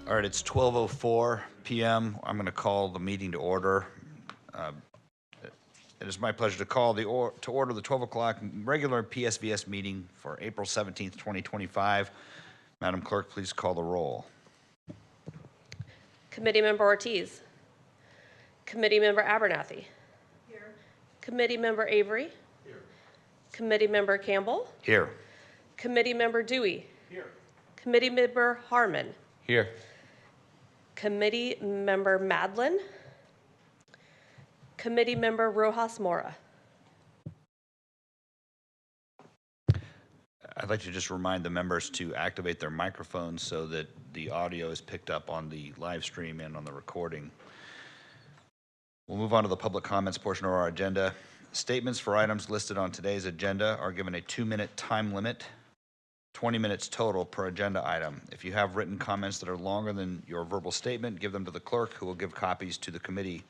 All right, it's 12:04 p.m. I'm going to call the meeting to order. It is my pleasure to call to order the 12 o'clock regular PSVS meeting for April 17th, 2025. Madam Clerk, please call the roll. Committee Member Ortiz. Committee Member Abernathy. Here. Committee Member Avery. Here. Committee Member Campbell. Here. Committee Member Dewey. Here. Committee Member Harmon. Here. Committee Member Madlin. Committee Member Rojas Mora. I'd like to just remind the members to activate their microphones so that the audio is picked up on the live stream and on the recording. We'll move on to the public comments portion of our agenda. Statements for items listed on today's agenda are given a 2-minute time limit, 20 minutes total per agenda item. If you have written comments that are longer than your verbal statement, give them to the clerk, who will give copies to the committee.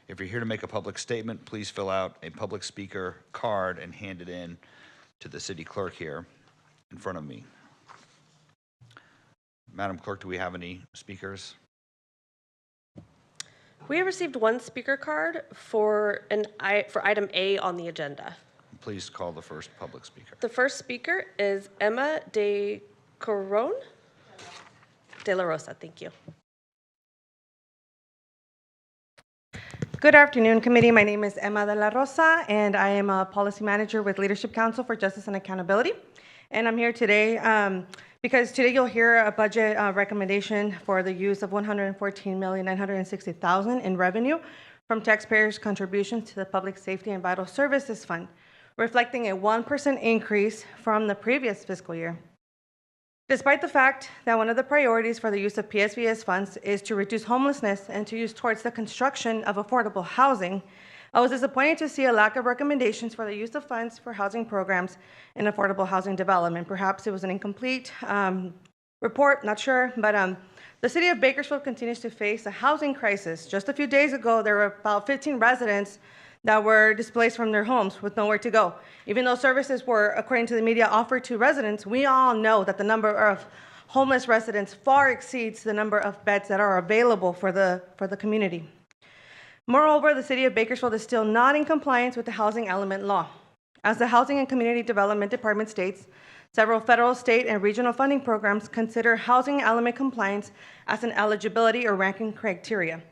If you're here to make a public statement, please fill out a public speaker card and hand it in to the city clerk here in front of me. Madam Clerk, do we have any speakers? We have received one speaker card for item A on the agenda. Please call the first public speaker. The first speaker is Emma De Coron De La Rosa. Thank you. Good afternoon, committee. My name is Emma De La Rosa, and I am a policy manager with Leadership Council for Justice and Accountability. And I'm here today because today you'll hear a budget recommendation for the use of $114,960,000 in revenue from taxpayers' contributions to the Public Safety and Vital Services Fund, reflecting a 1% increase from the previous fiscal year. Despite the fact that one of the priorities for the use of PSVS funds is to reduce homelessness and to use towards the construction of affordable housing, I was disappointed to see a lack of recommendations for the use of funds for housing programs and affordable housing development. Perhaps it was an incomplete report, not sure, but the city of Bakersfield continues to face a housing crisis. Just a few days ago, there were about 15 residents that were displaced from their homes with nowhere to go. Even though services were, according to the media, offered to residents, we all know that the number of homeless residents far exceeds the number of beds that are available for the community. Moreover, the city of Bakersfield is still not in compliance with the housing element law. As the Housing and Community Development Department states, several federal, state, and regional funding programs consider housing element compliance as an eligibility or ranking criteria.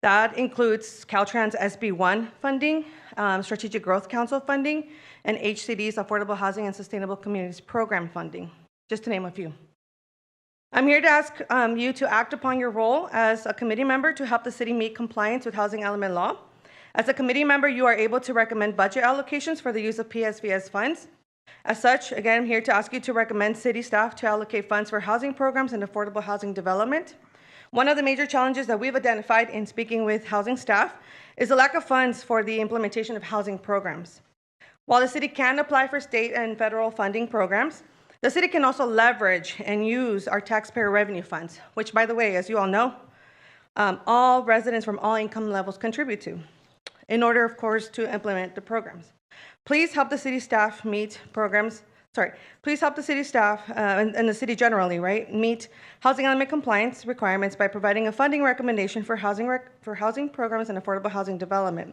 That includes Caltrans SB1 funding, Strategic Growth Council funding, and HCD's Affordable Housing and Sustainable Communities Program funding, just to name a few. I'm here to ask you to act upon your role as a committee member to help the city meet compliance with housing element law. As a committee member, you are able to recommend budget allocations for the use of PSVS funds. As such, again, I'm here to ask you to recommend city staff to allocate funds for housing programs and affordable housing development. One of the major challenges that we've identified in speaking with housing staff is the lack of funds for the implementation of housing programs. While the city can apply for state and federal funding programs, the city can also leverage and use our taxpayer revenue funds, which, by the way, as you all know, all residents from all income levels contribute to, in order, of course, to implement the programs. Please help the city staff meet programs. Please help the city staff and the city generally, right, meet housing element compliance requirements by providing a funding recommendation for housing programs and affordable housing development.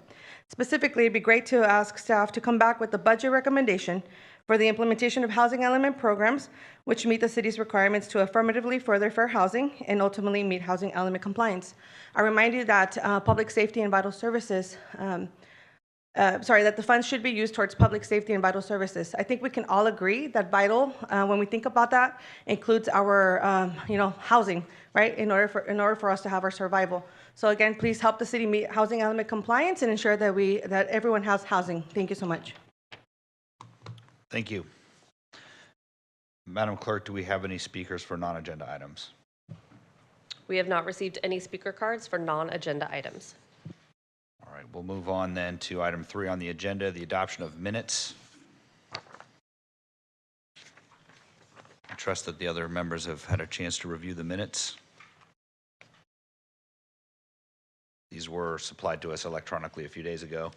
Specifically, it'd be great to ask staff to come back with a budget recommendation for the implementation of housing element programs, which meet the city's requirements to affirmatively further fair housing and ultimately meet housing element compliance. I remind you that public safety and vital services that the funds should be used towards public safety and vital services. I think we can all agree that vital, when we think about that, includes our, housing, right? In order for us to have our survival. So again, please help the city meet housing element compliance and ensure that everyone has housing. Thank you so much. Thank you. Madam Clerk, do we have any speakers for non-agenda items? We have not received any speaker cards for non-agenda items. All right, we'll move on then to item 3 on the agenda, the adoption of minutes. I trust that the other members have had a chance to review the minutes. These were supplied to us electronically a few days ago.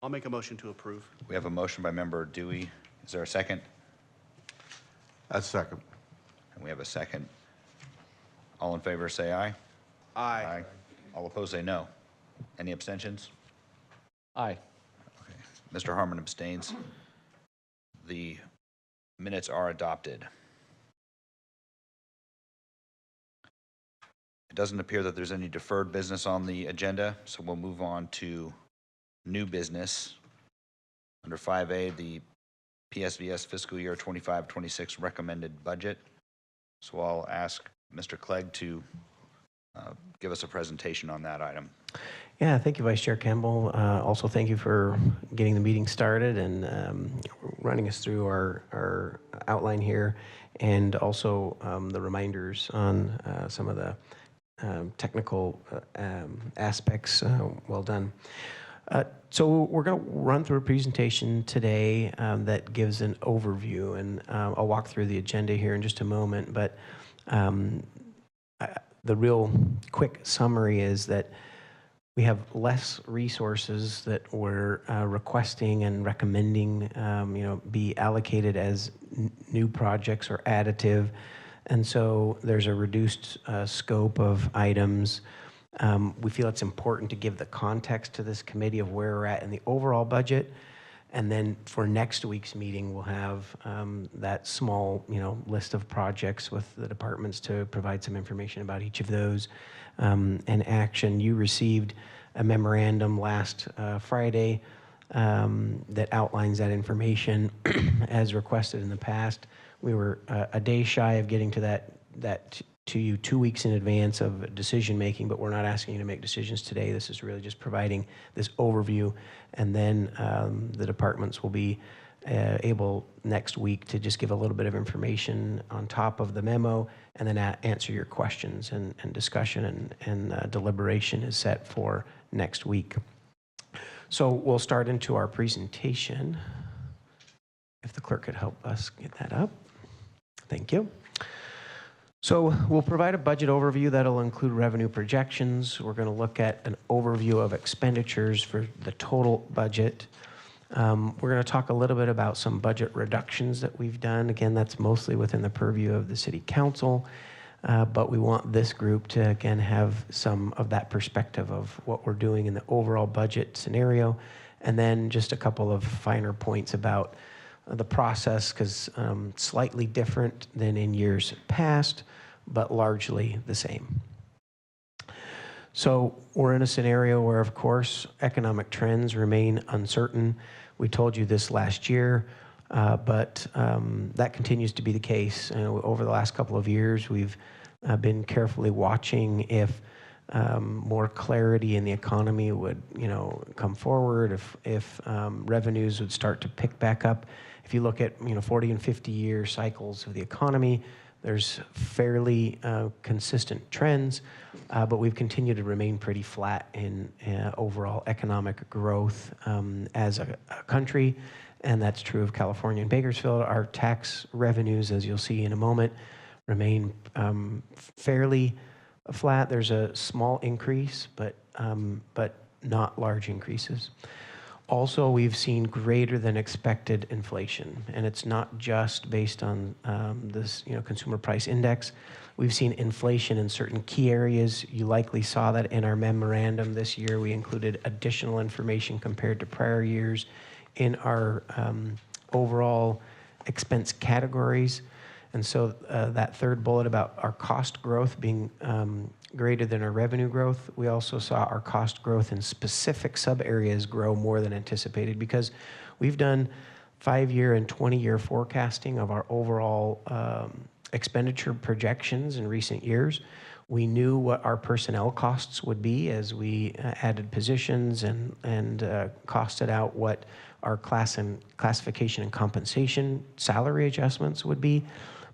I'll make a motion to approve. We have a motion by member Dewey. Is there a second? A second. And we have a second. All in favor, say aye. Aye. All opposed, say no. Any abstentions? Aye. Mr. Harmon abstains. The minutes are adopted. It doesn't appear that there's any deferred business on the agenda, so we'll move on to new business. Under 5A, the PSVS fiscal year 25-26 recommended budget. So I'll ask Mr. Clegg to give us a presentation on that item. Yeah, thank you, Vice Chair Campbell. Also, thank you for getting the meeting started and running us through our outline here, and also the reminders on some of the technical aspects. Well done. So we're going to run through a presentation today that gives an overview, and I'll walk through the agenda here in just a moment, but the real quick summary is that we have less resources that we're requesting and recommending be allocated as new projects or additive, and so there's a reduced scope of items. We feel it's important to give the context to this committee of where we're at in the overall budget. And then for next week's meeting, we'll have that small, list of projects with the departments to provide some information about each of those. And action, you received a memorandum last Friday that outlines that information as requested in the past. We were a day shy of getting to that to you 2 weeks in advance of decision making, but we're not asking you to make decisions today. This is really just providing this overview, and then the departments will be able next week to just give a little bit of information on top of the memo, and then answer your questions, and discussion and deliberation is set for next week. So we'll start into our presentation. If the clerk could help us get that up. Thank you. So we'll provide a budget overview that'll include revenue projections. We're going to look at an overview of expenditures for the total budget. We're going to talk a little bit about some budget reductions that we've done. Again, that's mostly within the purview of the City Council, but we want this group to, again, have some of that perspective of what we're doing in the overall budget scenario, and then just a couple of finer points about the process, because slightly different than in years past, but largely the same. So we're in a scenario where, of course, economic trends remain uncertain. We told you this last year, but that continues to be the case. Over the last couple of years, we've been carefully watching if more clarity in the economy would, come forward, if revenues would start to pick back up. If you look at 40 and 50-year cycles of the economy, there's fairly consistent trends, but we've continued to remain pretty flat in overall economic growth as a country, and that's true of California and Bakersfield. Our tax revenues, as you'll see in a moment, remain fairly flat. There's a small increase, but not large increases. Also, we've seen greater than expected inflation, and it's not just based on this, consumer price index. We've seen inflation in certain key areas. You likely saw that in our memorandum this year. We included additional information compared to prior years in our overall expense categories. And so that third bullet about our cost growth being greater than our revenue growth, we also saw our cost growth in specific sub-areas grow more than anticipated, because we've done 5-year and 20-year forecasting of our overall expenditure projections in recent years. We knew what our personnel costs would be as we added positions and costed out what our classification and compensation salary adjustments would be.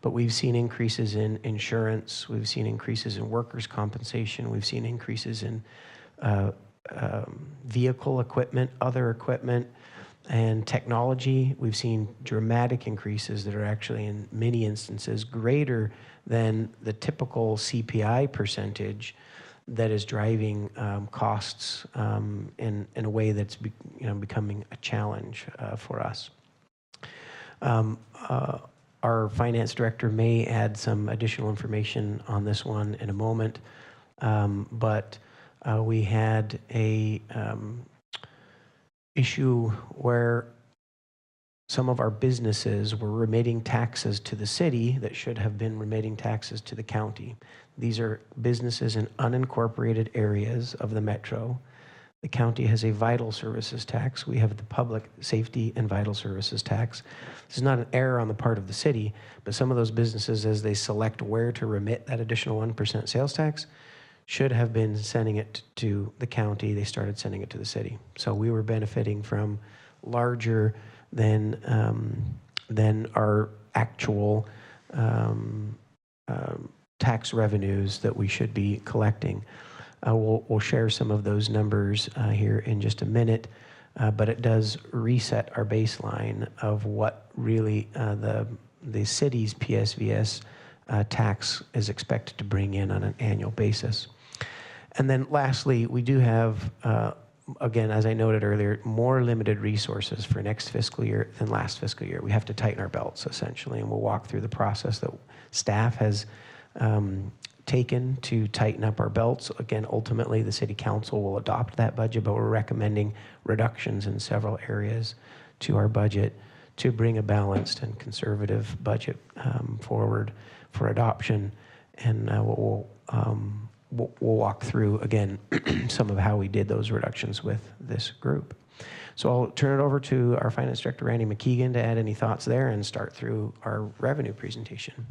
But we've seen increases in insurance, we've seen increases in workers' compensation, we've seen increases in vehicle equipment, other equipment, and technology. We've seen dramatic increases that are actually, in many instances, greater than the typical CPI percentage that is driving costs in a way that's becoming a challenge for us. Our finance director may add some additional information on this one in a moment, but we had a issue where some of our businesses were remitting taxes to the city that should have been remitting taxes to the county. These are businesses in unincorporated areas of the metro. The county has a vital services tax. We have the public safety and vital services tax. This is not an error on the part of the city, but some of those businesses, as they select where to remit that additional 1% sales tax, should have been sending it to the county. They started sending it to the city. So we were benefiting from larger than our actual tax revenues that we should be collecting. We'll share some of those numbers here in just a minute, but it does reset our baseline of what really the city's PSVS tax is expected to bring in on an annual basis. And then lastly, we do have, again, as I noted earlier, more limited resources for next fiscal year than last fiscal year. We have to tighten our belts, essentially, and we'll walk through the process that staff has taken to tighten up our belts. Again, ultimately, the city council will adopt that budget, but we're recommending reductions in several areas to our budget to bring a balanced and conservative budget forward for adoption. And we'll walk through, again, some of how we did those reductions with this group. So I'll turn it over to our Finance Director, Randy McKeegan, to add any thoughts there and start through our revenue presentation.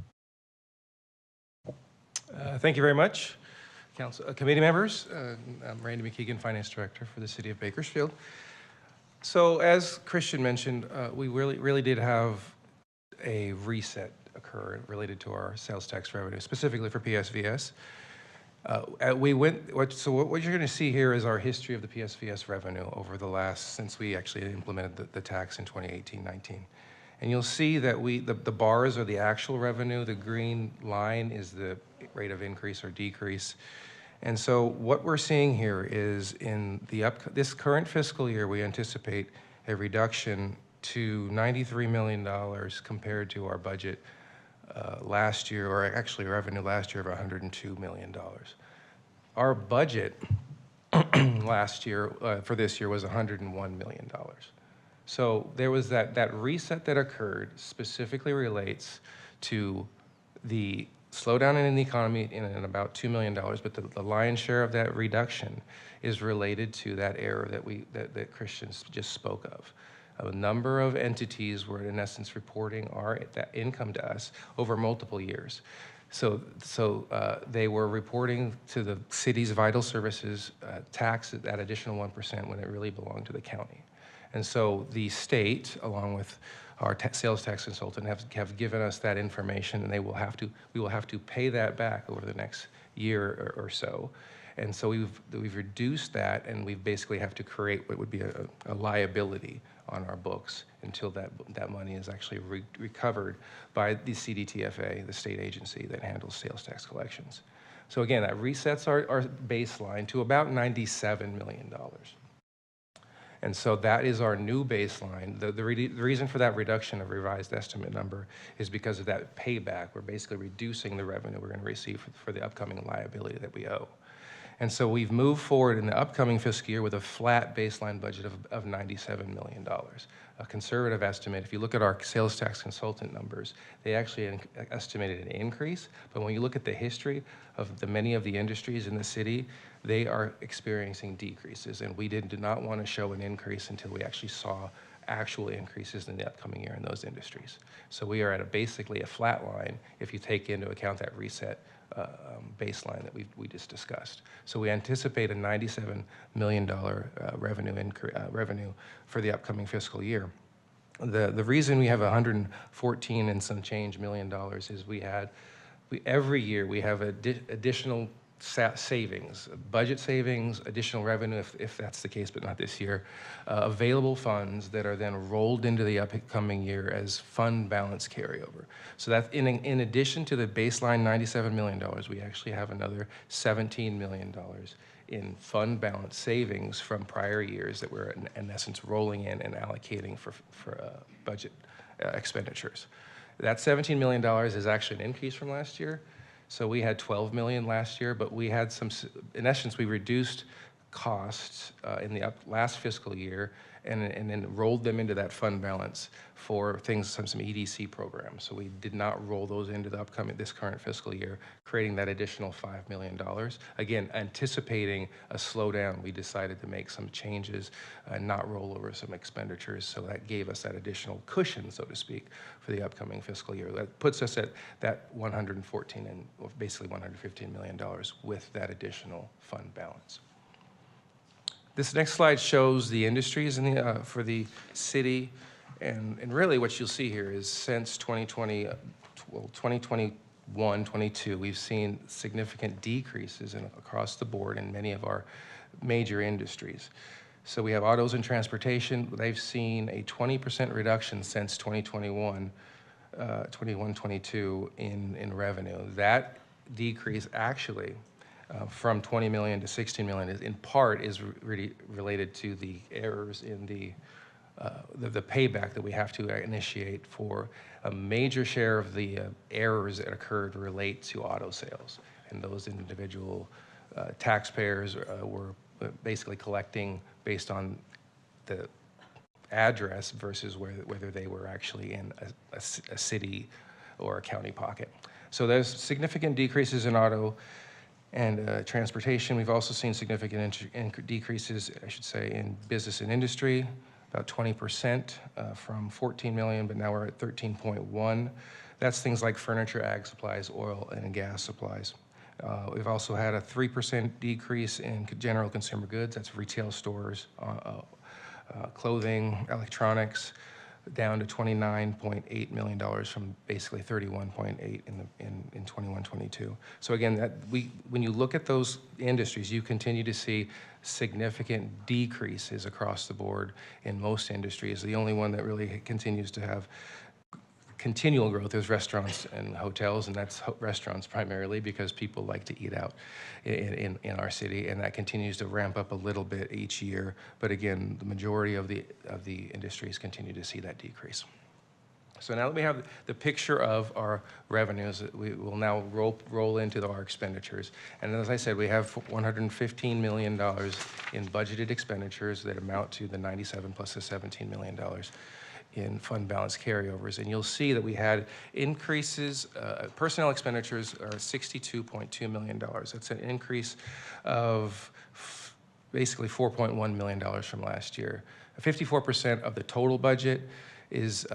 Thank you very much, committee members. I'm Randy McKeegan, Finance Director for the City of Bakersfield. So as Christian mentioned, we really did have a reset occur related to our sales tax revenue, specifically for PSVS. What you're going to see here is our history of the PSVS revenue over the last, since we actually implemented the tax in 2018-19. And you'll see that the bars are the actual revenue, the green line is the rate of increase or decrease. And so what we're seeing here is in this current fiscal year, we anticipate a reduction to $93 million compared to our budget last year, or actually revenue last year of $102 million. Our budget last year, for this year, was $101 million. So there was that reset that occurred specifically relates to the slowdown in the economy in about $2 million, but the lion's share of that reduction is related to that error that Christian just spoke of. A number of entities were in essence reporting that income to us over multiple years. So they were reporting to the city's vital services tax that additional 1% when it really belonged to the county. And so the state, along with our sales tax consultant, have given us that information, and we will have to pay that back over the next year or so. And so we've reduced that, and we basically have to create what would be a liability on our books until that money is actually recovered by the CDTFA, the state agency that handles sales tax collections. So again, that resets our baseline to about $97 million. And so that is our new baseline. The reason for that reduction of revised estimate number is because of that payback. We're basically reducing the revenue we're going to receive for the upcoming liability that we owe. And so we've moved forward in the upcoming fiscal year with a flat baseline budget of $97 million. A conservative estimate, if you look at our sales tax consultant numbers, they actually estimated an increase. But when you look at the history of many of the industries in the city, they are experiencing decreases. And we did not want to show an increase until we actually saw actual increases in the upcoming year in those industries. So we are at basically a flat line if you take into account that reset baseline that we just discussed. So we anticipate a $97 million revenue for the upcoming fiscal year. The reason we have 114 and some change million dollars is every year we have additional savings, budget savings, additional revenue, if that's the case, but not this year, available funds that are then rolled into the upcoming year as fund balance carryover. So that in addition to the baseline $97 million, we actually have another $17 million in fund balance savings from prior years that we're in essence rolling in and allocating for budget expenditures. That $17 million is actually an increase from last year. So we had 12 million last year, but we had in essence, we reduced costs in the last fiscal year and then rolled them into that fund balance for things, some EDC programs. So we did not roll those into this current fiscal year, creating that additional $5 million. Again, anticipating a slowdown, we decided to make some changes and not roll over some expenditures. So that gave us that additional cushion, so to speak, for the upcoming fiscal year. That puts us at that 114 and basically $115 million with that additional fund balance. This next slide shows the industries for the city, and really what you'll see here is since 2021, 22, we've seen significant decreases across the board in many of our major industries. So we have autos and transportation. They've seen a 20% reduction since 2021, 22 in revenue. That decrease actually from 20 million to 16 million is in part really related to the errors in the payback that we have to initiate for a major share of the errors that occurred relate to auto sales. And those individual taxpayers were basically collecting based on the address versus whether they were actually in a city or a county pocket. So there's significant decreases in auto and transportation. We've also seen significant decreases, I should say, in business and industry, about 20% from 14 million, but now we're at 13.1. That's things like furniture, ag supplies, oil and gas supplies. We've also had a 3% decrease in general consumer goods. That's retail stores, clothing, electronics, down to $29.8 million from basically $31.8 in 21-22. So again, when you look at those industries, you continue to see significant decreases across the board in most industries. The only one that really continues to have continual growth is restaurants and hotels, and that's restaurants primarily because people like to eat out in our city, and that continues to ramp up a little bit each year. But again, the majority of the industries continue to see that decrease. So now that we have the picture of our revenues, we will now roll into our expenditures. And as I said, we have $115 million in budgeted expenditures that amount to the 97 plus the $17 million in fund balance carryovers. And you'll see that we had increases, personnel expenditures are $62.2 million. That's an increase of basically $4.1 million from last year. 54% of the total budget is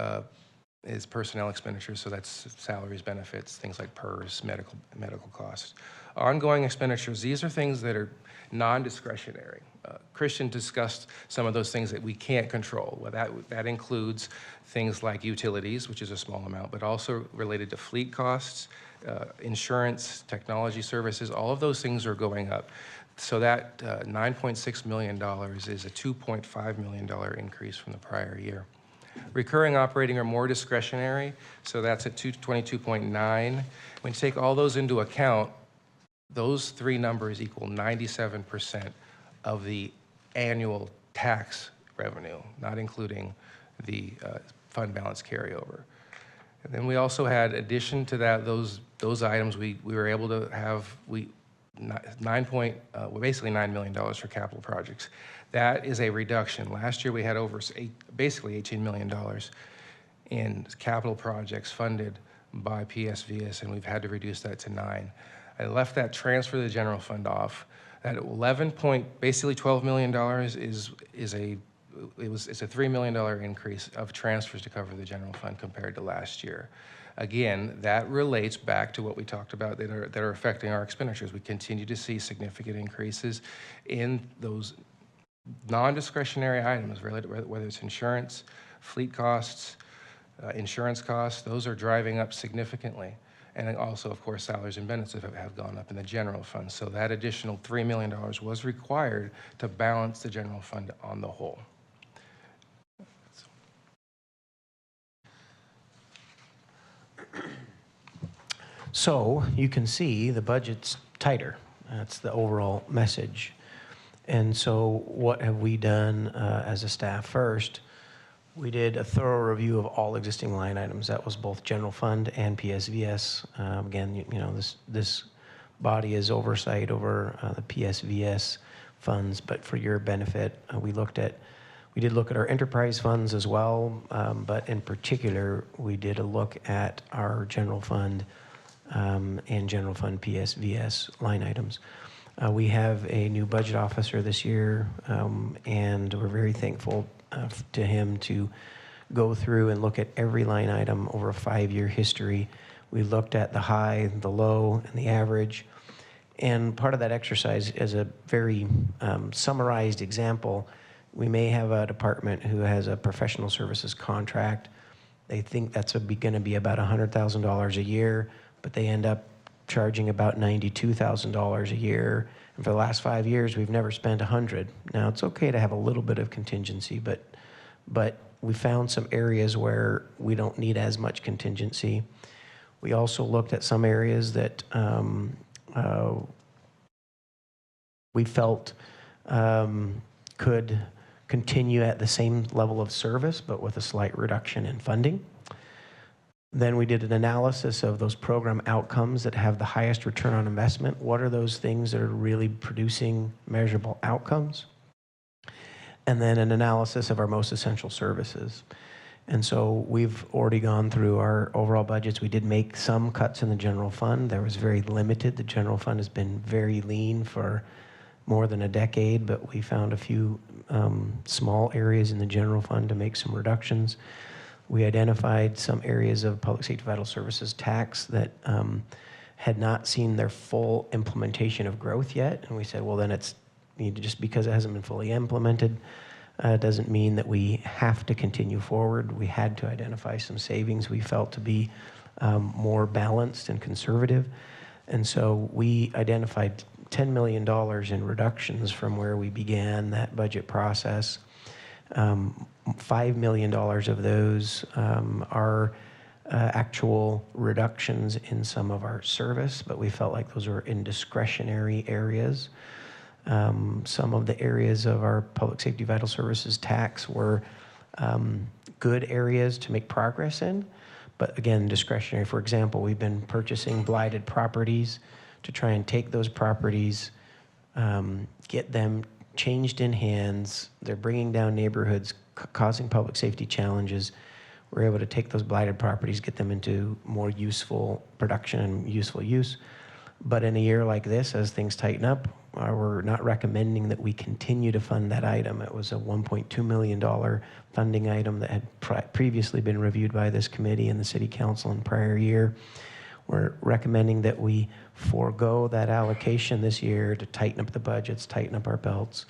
personnel expenditures, so that's salaries, benefits, things like PERS, medical costs. Ongoing expenditures, these are things that are non-discretionary. Christian discussed some of those things that we can't control. Well, that includes things like utilities, which is a small amount, but also related to fleet costs, insurance, technology services, all of those things are going up. So that $9.6 million is a $2.5 million increase from the prior year. Recurring operating are more discretionary, so that's at 22.9. When you take all those into account, those three numbers equal 97% of the annual tax revenue, not including the fund balance carryover. And then we also had, addition to that, those items, we were able to have basically $9 million for capital projects. That is a reduction. Last year we had basically $18 million in capital projects funded by PSVS, and we've had to reduce that to 9. I left that transfer to the general fund off. That basically $12 million it's a $3 million increase of transfers to cover the general fund compared to last year. Again, that relates back to what we talked about that are affecting our expenditures. We continue to see significant increases in those non-discretionary items, whether it's insurance, fleet costs, insurance costs, those are driving up significantly. And then also, of course, salaries and benefits have gone up in the general fund. So that additional $3 million was required to balance the general fund on the whole. So you can see the budget's tighter. That's the overall message. And so what have we done as a staff? First, we did a thorough review of all existing line items. That was both general fund and PSVS. Again, you know, this body is oversight over the PSVS funds, but for your benefit, we did look at our enterprise funds as well, but in particular, we did a look at our general fund and general fund PSVS line items. We have a new budget officer this year, and we're very thankful to him to go through and look at every line item over a 5-year history. We looked at the high, the low, and the average. And part of that exercise is a very summarized example. We may have a department who has a professional services contract. They think that's going to be about $100,000 a year, but they end up charging about $92,000 a year. And for the last 5 years, we've never spent $100,000. Now, it's okay to have a little bit of contingency, but we found some areas where we don't need as much contingency. We also looked at some areas that we felt could continue at the same level of service, but with a slight reduction in funding. Then we did an analysis of those program outcomes that have the highest return on investment. What are those things that are really producing measurable outcomes? And then an analysis of our most essential services. And so we've already gone through our overall budgets. We did make some cuts in the general fund. There was very limited. The general fund has been very lean for more than a decade, but we found a few small areas in the general fund to make some reductions. We identified some areas of public safety vital services tax that had not seen their full implementation of growth yet. And we said, well, then it's just because it hasn't been fully implemented doesn't mean that we have to continue forward. We had to identify some savings we felt to be more balanced and conservative. And so we identified $10 million in reductions from where we began that budget process. $5 million of those are actual reductions in some of our service, but we felt like those were in discretionary areas. Some of the areas of our public safety vital services tax were good areas to make progress in, but again, discretionary. For example, we've been purchasing blighted properties to try and take those properties, get them changed in hands. They're bringing down neighborhoods, causing public safety challenges. We're able to take those blighted properties, get them into more useful production and useful use. But in a year like this, as things tighten up, we're not recommending that we continue to fund that item. It was a $1.2 million funding item that had previously been reviewed by this committee and the city council in prior year. We're recommending that we forego that allocation this year to tighten up the budgets, tighten up our belts,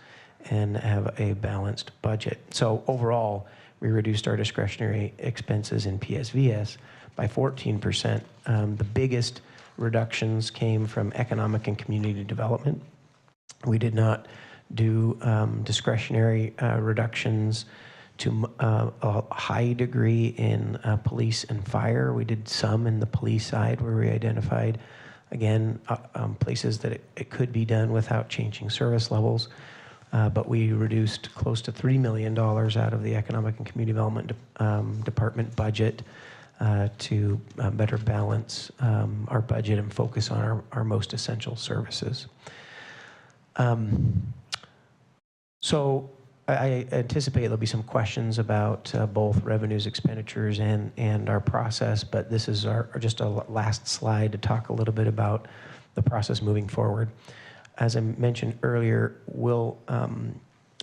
and have a balanced budget. So overall, we reduced our discretionary expenses in PSVS by 14%. The biggest reductions came from economic and community development. We did not do discretionary reductions to a high degree in police and fire. We did some in the police side where we identified, again, places that it could be done without changing service levels. But we reduced close to $3 million out of the Economic and Community Development Department budget to better balance our budget and focus on our most essential services. So I anticipate there'll be some questions about both revenues, expenditures, and our process, but this is just a last slide to talk a little bit about the process moving forward. As I mentioned earlier, we'll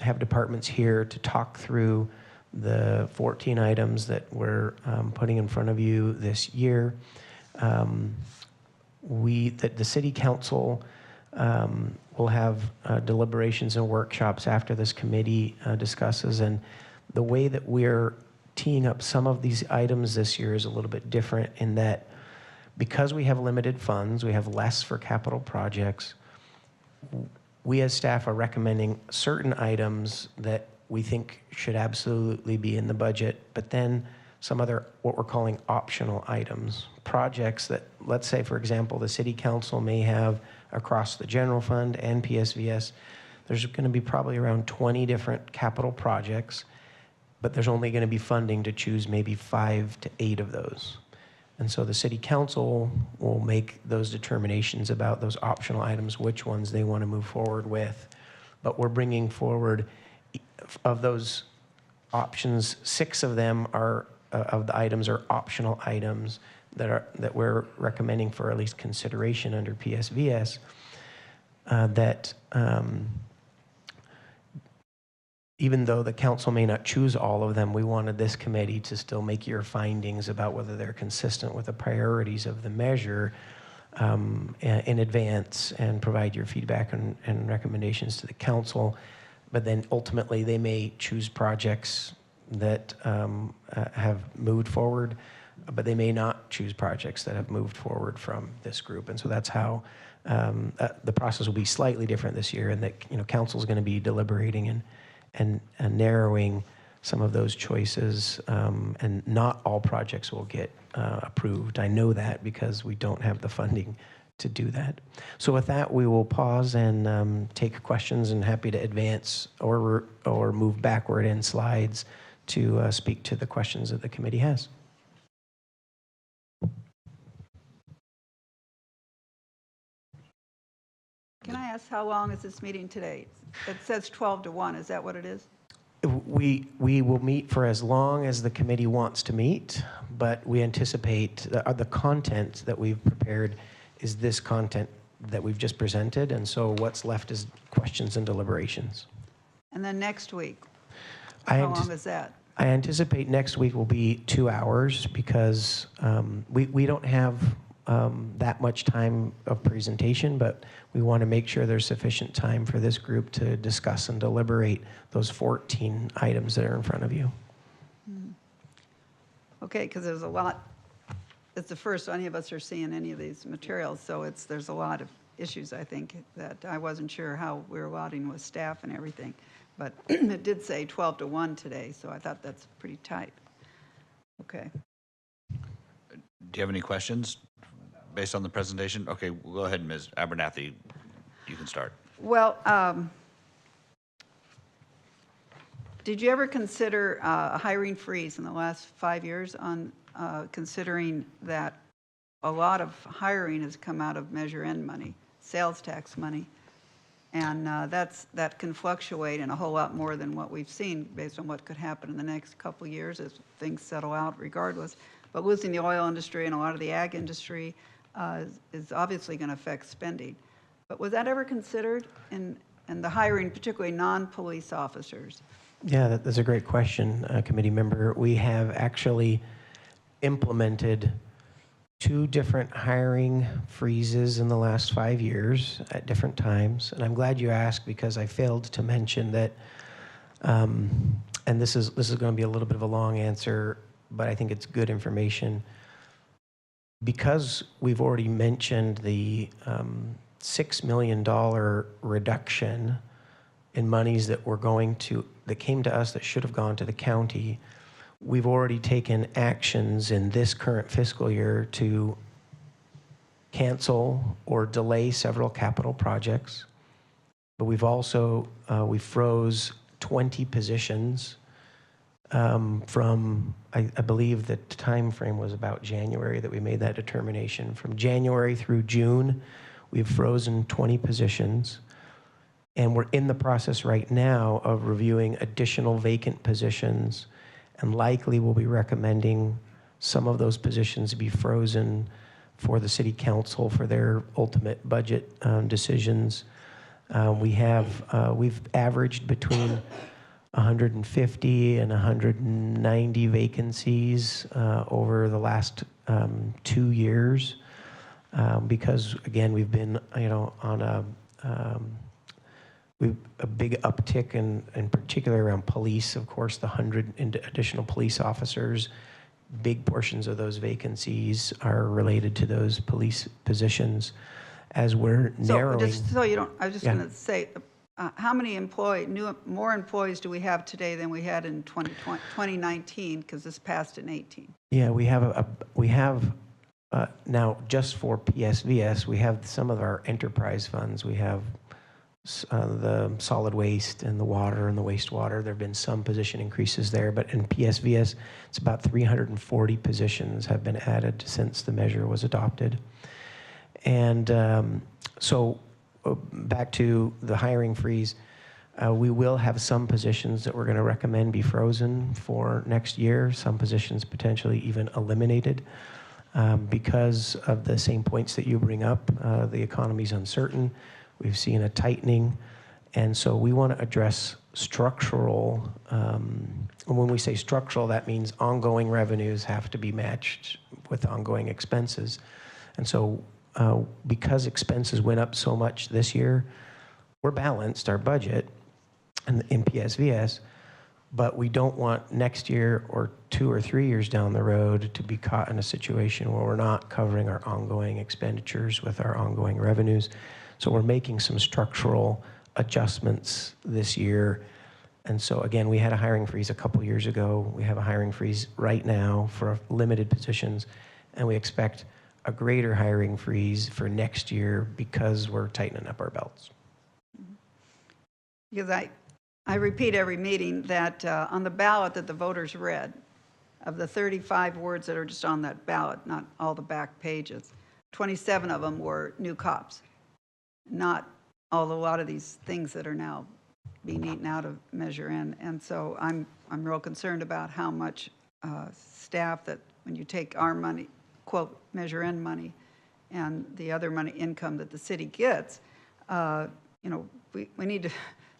have departments here to talk through the 14 items that we're putting in front of you this year. The City Council will have deliberations and workshops after this committee discusses, and the way that we're teeing up some of these items this year is a little bit different in that because we have limited funds, we have less for capital projects, we as staff are recommending certain items that we think should absolutely be in the budget, but then some other, what we're calling optional items. Projects that, let's say, for example, the city council may have across the general fund and PSVS, there's going to be probably around 20 different capital projects, but there's only going to be funding to choose maybe 5 to 8 of those. And so the city council will make those determinations about those optional items, which ones they want to move forward with. But we're bringing forward, of those options, 6 of them are, of the items are optional items that we're recommending for at least consideration under PSVS, even though the council may not choose all of them, we wanted this committee to still make your findings about whether they're consistent with the priorities of the measure in advance and provide your feedback and recommendations to the council. But then ultimately, they may choose projects that have moved forward, but they may not choose projects that have moved forward from this group. And so that's how the process will be slightly different this year, and that council is going to be deliberating and narrowing some of those choices, and not all projects will get approved. I know that because we don't have the funding to do that. So with that, we will pause and take questions, and happy to advance or move backward in slides to speak to the questions that the committee has. Can I ask how long is this meeting today? It says 12 to 1. Is that what it is? We will meet for as long as the committee wants to meet, but we anticipate the content that we've prepared is this content that we've just presented, and so what's left is questions and deliberations. And then next week, I how long is that? I anticipate next week will be 2 hours because we don't have that much time of presentation, but we want to make sure there's sufficient time for this group to discuss and deliberate those 14 items that are in front of you. Okay, because there's a lot. It's the first any of us are seeing any of these materials, so there's a lot of issues, I think, that I wasn't sure how we were allotting with staff and everything. But it did say 12 to 1 today, so I thought that's pretty tight. Okay. Do you have any questions based on the presentation? Okay, we'll go ahead, Ms. Abernathy. You can start. Well, did you ever consider a hiring freeze in the last 5 years on considering that a lot of hiring has come out of Measure N money, sales tax money, and that can fluctuate in a whole lot more than what we've seen based on what could happen in the next couple of years as things settle out regardless. But losing the oil industry and a lot of the ag industry is obviously going to affect spending. But was that ever considered in the hiring, particularly non-police officers? Yeah, that's a great question, committee member. We have actually implemented 2 different hiring freezes in the last 5 years at different times. And I'm glad you asked because I failed to mention that, and this is going to be a little bit of a long answer, but I think it's good information. Because we've already mentioned the $6 million reduction in monies that came to us that should have gone to the county, we've already taken actions in this current fiscal year to cancel or delay several capital projects. But we've also, we froze 20 positions from, I believe the time frame was about January that we made that determination. From January through June, we've frozen 20 positions. And we're in the process right now of reviewing additional vacant positions, and likely we'll be recommending some of those positions be frozen for the city council for their ultimate budget decisions. We've averaged between 150 and 190 vacancies over the last 2 years, because again, we've been on a big uptick in particular around police. Of course, the 100 additional police officers big portions of those vacancies are related to those police positions. As we're So narrowing, just so you don't, I was just Yeah. going to say, how many more employees do we have today than we had in 2019? Because this passed in 18. yeah, we have now just for PSVS, we have some of our enterprise funds. We have the solid waste and the water and the wastewater. There have been some position increases there, but in PSVS, it's about 340 positions have been added since the measure was adopted. And so back to the hiring freeze, we will have some positions that we're going to recommend be frozen for next year, some positions potentially even eliminated because of the same points that you bring up. The economy's uncertain. We've seen a tightening. And so we want to address structural. When we say structural, that means ongoing revenues have to be matched with ongoing expenses. And so because expenses went up so much this year, we're balanced, our budget in PSVS, but we don't want next year or 2 or 3 years down the road to be caught in a situation where we're not covering our ongoing expenditures with our ongoing revenues. So we're making some structural adjustments this year. And so again, we had a hiring freeze a couple years ago. We have a hiring freeze right now for limited positions, and we expect a greater hiring freeze for next year because we're tightening up our belts. Because I repeat every meeting that on the ballot that the voters read, of the 35 words that are just on that ballot, not all the back pages, 27 of them were new cops, not a lot of these things that are now being eaten out of Measure N. And so I'm real concerned about how much staff that when you take our money, quote, Measure N money, and the other money income that the city gets, we need to,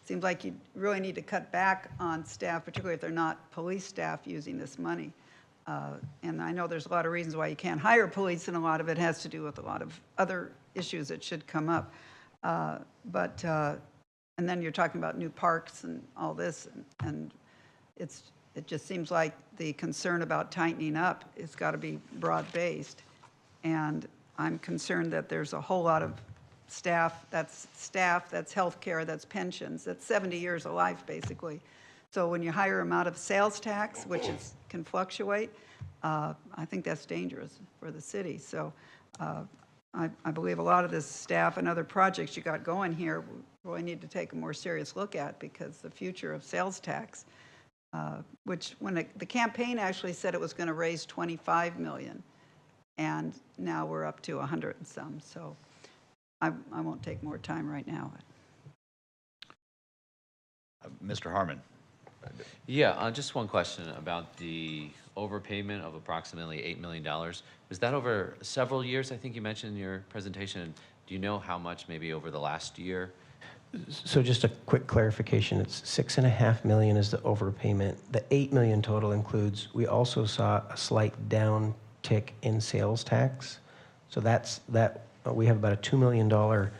seems like you really need to cut back on staff, particularly if they're not police staff using this money. And I know there's a lot of reasons why you can't hire police, and a lot of it has to do with a lot of other issues that should come up. And then you're talking about new parks and all this, and it just seems like the concern about tightening up has got to be broad-based. And I'm concerned that there's a whole lot of staff, that's healthcare, that's pensions, that's 70 years of life, basically. So when you hire them out of sales tax, which can fluctuate, I think that's dangerous for the city. So I believe a lot of this staff and other projects you got going here, we really need to take a more serious look at, because the future of sales tax, which when the campaign actually said it was going to raise 25 million, and now we're up to 100 and some. So I won't take more time right now. Mr. Harmon. Yeah, just one question about the overpayment of approximately $8 million. Was that over several years, I think you mentioned in your presentation? Do you know how much maybe over the last year? So just a quick clarification, it's $6.5 million is the overpayment. The $8 million total includes, we also saw a slight downtick in sales tax. So we have about a $2 million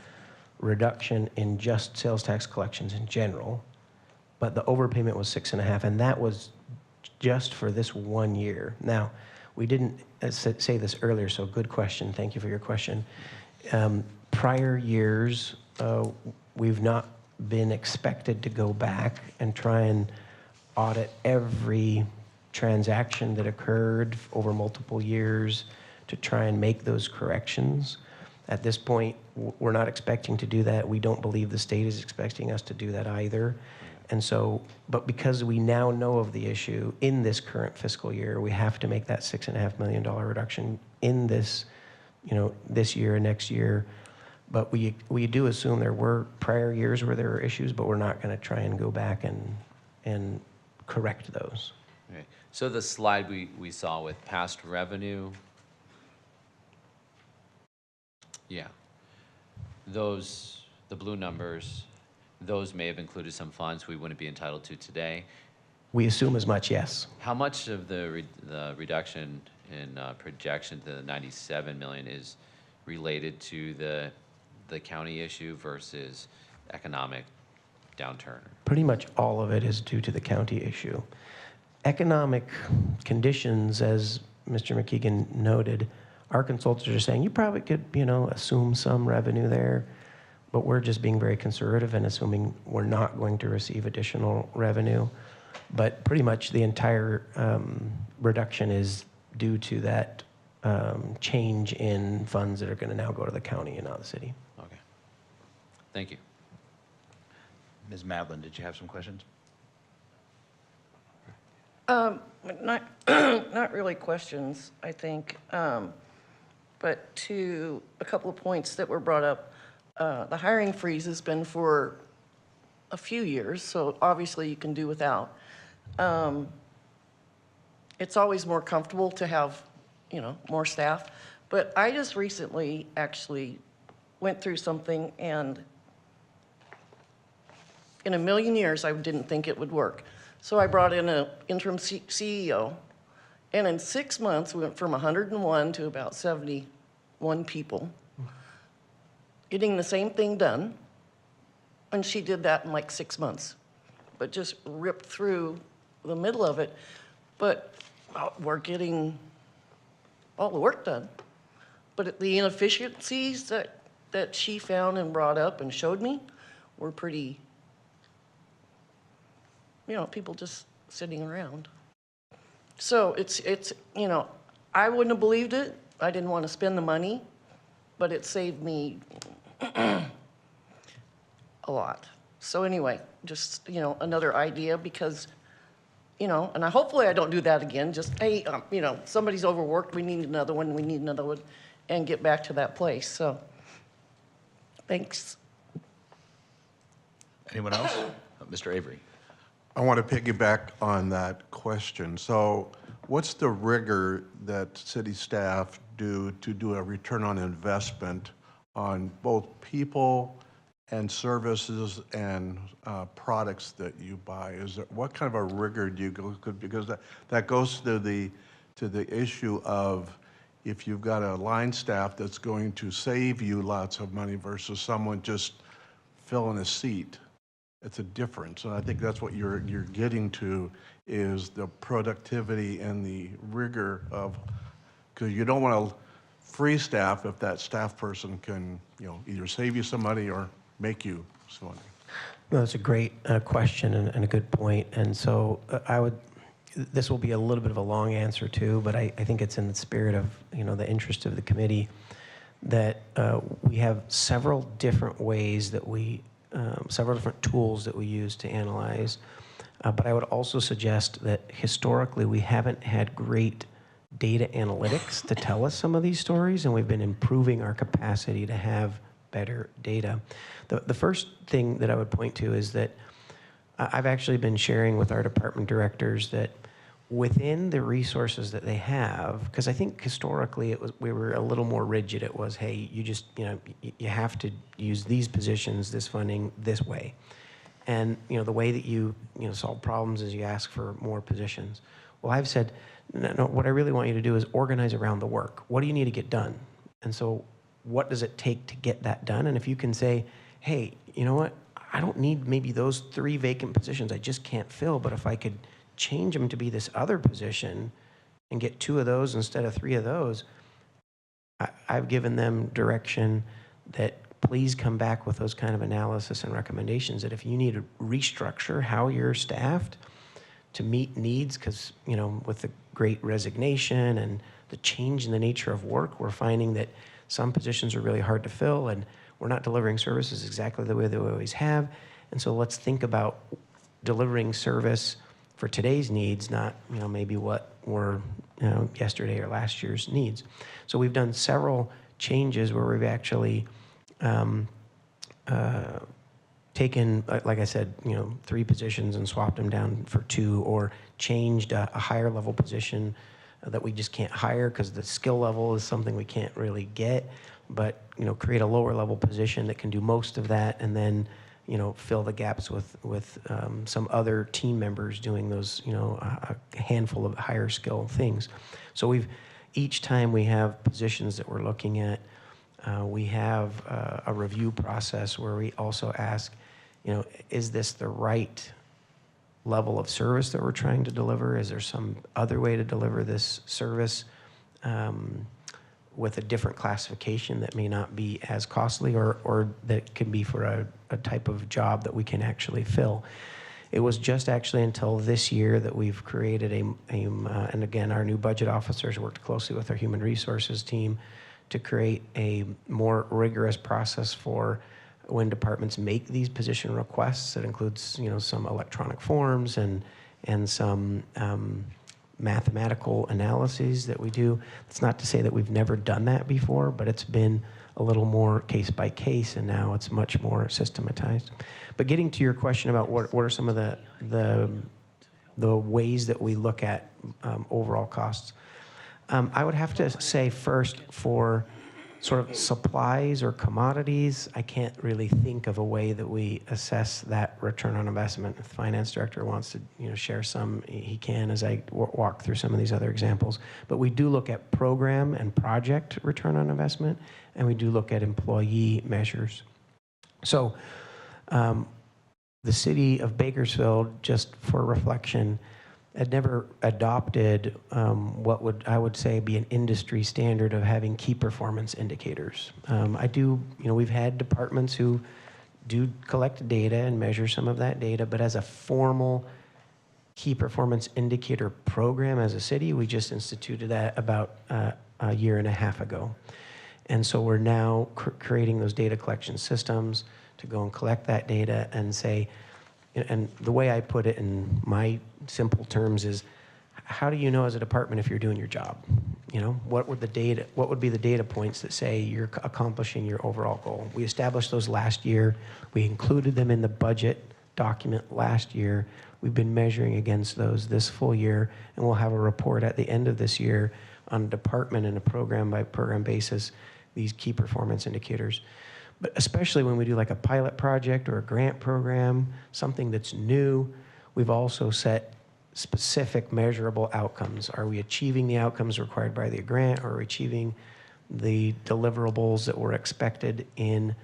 reduction in just sales tax collections in general, but the overpayment was 6.5, and that was just for this 1 year. Now, we didn't say this earlier, so good question. Thank you for your question. Prior years, we've not been expected to go back and try and audit every transaction that occurred over multiple years to try and make those corrections. At this point, we're not expecting to do that. We don't believe the state is expecting us to do that either. And so, but because we now know of the issue in this current fiscal year, we have to make that $6.5 million reduction in this, this year and next year. But we do assume there were prior years where there were issues, but we're not going to try and go back and correct those. Okay. So the slide we saw with past revenue, yeah, the blue numbers, those may have included some funds we wouldn't be entitled to today. We assume as much, yes. How much of the reduction in projection to the 97 million is related to the county issue versus economic downturn? Pretty much all of it is due to the county issue. economic conditions, as Mr. McKeegan noted, our consultants are saying you probably could, assume some revenue there, but we're just being very conservative and assuming we're not going to receive additional revenue. But pretty much the entire reduction is due to that change in funds that are going to now go to the county and not the city. Okay. Thank you. Ms. Madeline, did you have some questions? Not, not really questions, I think, but to a couple of points that were brought up. The hiring freeze has been for a few years, so obviously you can do without. It's always more comfortable to have, more staff, but I just recently actually went through something, and in a million years, I didn't think it would work. So I brought in an interim CEO, and in 6 months, we went from 101 to about 71 people, getting the same thing done. And she did that in like 6 months, but just ripped through the middle of it. But we're getting all the work done. But the inefficiencies that she found and brought up and showed me were pretty, people just sitting around. So it's I wouldn't have believed it. I didn't want to spend the money, but it saved me a lot. So anyway, just, another idea because, and hopefully I don't do that again. Just, hey, somebody's overworked, we need another one, and get back to that place. So, thanks. Anyone else? Mr. Avery. I want to piggyback on that question. So what's the rigor that city staff do to do a return on investment on both people and services and products that you buy? What kind of a rigor do you go, because that goes to the issue of if you've got a line staff that's going to save you lots of money versus someone just filling a seat. It's a difference, and I think that's what you're getting to is the productivity and the rigor of, because you don't want to free staff if that staff person can, either save you some money or make you some money. No, that's a great question and a good point. And so this will be a little bit of a long answer too, but I think it's in the spirit of, the interest of the committee that we have several different ways that several different tools that we use to analyze. But I would also suggest that historically we haven't had great data analytics to tell us some of these stories, and we've been improving our capacity to have better data. The first thing that I would point to is that I've actually been sharing with our department directors that within the resources that they have, because I think historically we were a little more rigid. It was, hey, you just, you have to use these positions, this funding, this way. And, the way that you solve problems is you ask for more positions. Well, I've said, no, what I really want you to do is organize around the work. What do you need to get done? And so what does it take to get that done? And if you can say, hey, you know what? I don't need maybe those 3 vacant positions I just can't fill, but if I could change them to be this other position and get 2 of those instead of 3 of those, I've given them direction that please come back with those kind of analysis and recommendations that if you need to restructure how you're staffed to meet needs, because, with the great resignation and the change in the nature of work, we're finding that some positions are really hard to fill and we're not delivering services exactly the way that we always have. And so let's think about delivering service for today's needs, not maybe what were yesterday or last year's needs. So we've done several changes where we've actually taken, like I said, 3 positions and swapped them down for 2, or changed a higher level position that we just can't hire because the skill level is something we can't really get, but create a lower level position that can do most of that, and then fill the gaps with some other team members doing those, a handful of higher skill things. So each time we have positions that we're looking at, we have a review process where we also ask, is this the right level of service that we're trying to deliver? Is there some other way to deliver this service with a different classification that may not be as costly, or that can be for a type of job that we can actually fill? It was just actually until this year that we've created and again, our new budget officers worked closely with our human resources team to create a more rigorous process for when departments make these position requests. It includes, some electronic forms and some mathematical analyses that we do. It's not to say that we've never done that before, but it's been a little more case by case, and now it's much more systematized. But getting to your question about what are some of the ways that we look at overall costs, I would have to say first, for sort of supplies or commodities, I can't really think of a way that we assess that return on investment. If the finance director wants to share some, he can as I walk through some of these other examples. But we do look at program and project return on investment, and we do look at employee measures. So the city of Bakersfield, just for reflection, had never adopted what I would say be an industry standard of having key performance indicators. We've had departments who do collect data and measure some of that data, but as a formal key performance indicator program as a city, we just instituted that about a year and a half ago. And so we're now creating those data collection systems to go and collect that data and say, and the way I put it in my simple terms is, how do you know as a department if you're doing your job? What would be the data points that say you're accomplishing your overall goal? We established those last year. We included them in the budget document last year. We've been measuring against those this full year, and we'll have a report at the end of this year on a department and a program by program basis, these key performance indicators. But especially when we do like a pilot project or a grant program, something that's new, we've also set specific measurable outcomes. Are we achieving the outcomes required by the grant, or are we achieving the deliverables that were expected in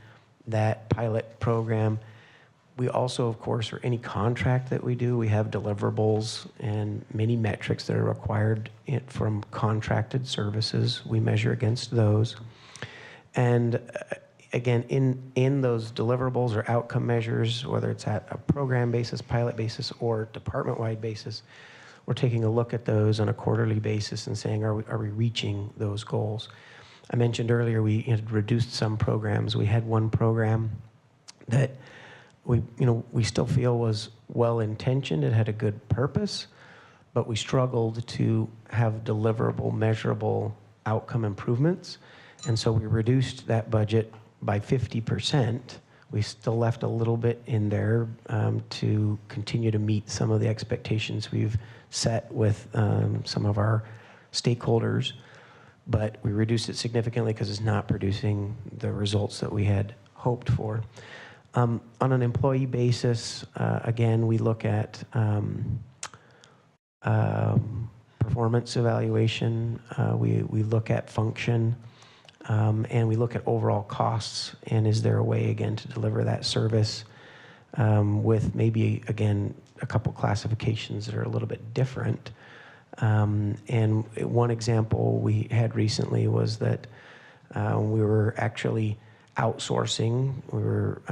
that pilot program? We also, of course, for any contract that we do, we have deliverables and many metrics that are required from contracted services. We measure against those. And again, in those deliverables or outcome measures, whether it's at a program basis, pilot basis, or department-wide basis, we're taking a look at those on a quarterly basis and saying, are we reaching those goals? I mentioned earlier we had reduced some programs. We had one program that we still feel was well-intentioned. It had a good purpose, but we struggled to have deliverable, measurable outcome improvements. And so we reduced that budget by 50%. We still left a little bit in there to continue to meet some of the expectations we've set with some of our stakeholders, but we reduced it significantly because it's not producing the results that we had hoped for. On an employee basis, again, we look at performance evaluation, we look at function, and we look at overall costs, and is there a way, again, to deliver that service with maybe, again, a couple classifications that are a little bit different. And one example we had recently was that we were actually outsourcing. We were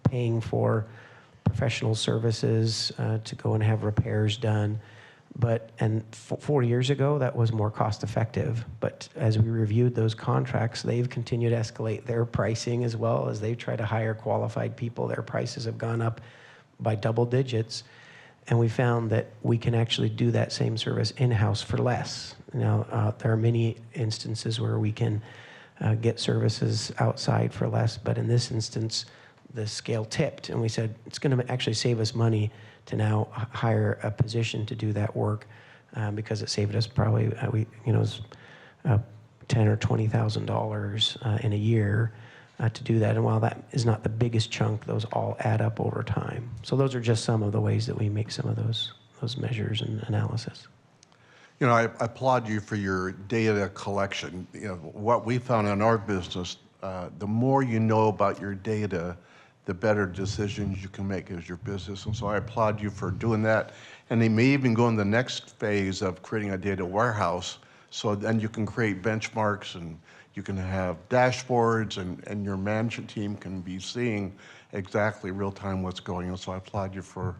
paying for professional services to go and have repairs done. And 4 years ago, that was more cost effective. But as we reviewed those contracts, they've continued to escalate their pricing as well as they try to hire qualified people. Their prices have gone up by double digits. And we found that we can actually do that same service in-house for less. Now, there are many instances where we can get services outside for less, but in this instance, the scale tipped, and we said it's going to actually save us money to now hire a position to do that work because it saved us probably $10,000 or $20,000 in a year to do that. And while that is not the biggest chunk, those all add up over time. So those are just some of the ways that we make some of those measures and analysis. I applaud you for your data collection. What we found in our business, the more you know about your data, the better decisions you can make as your business. And so I applaud you for doing that. And they may even go in the next phase of creating a data warehouse, so then you can create benchmarks and you can have dashboards, and your management team can be seeing exactly real-time what's going on. So I applaud you for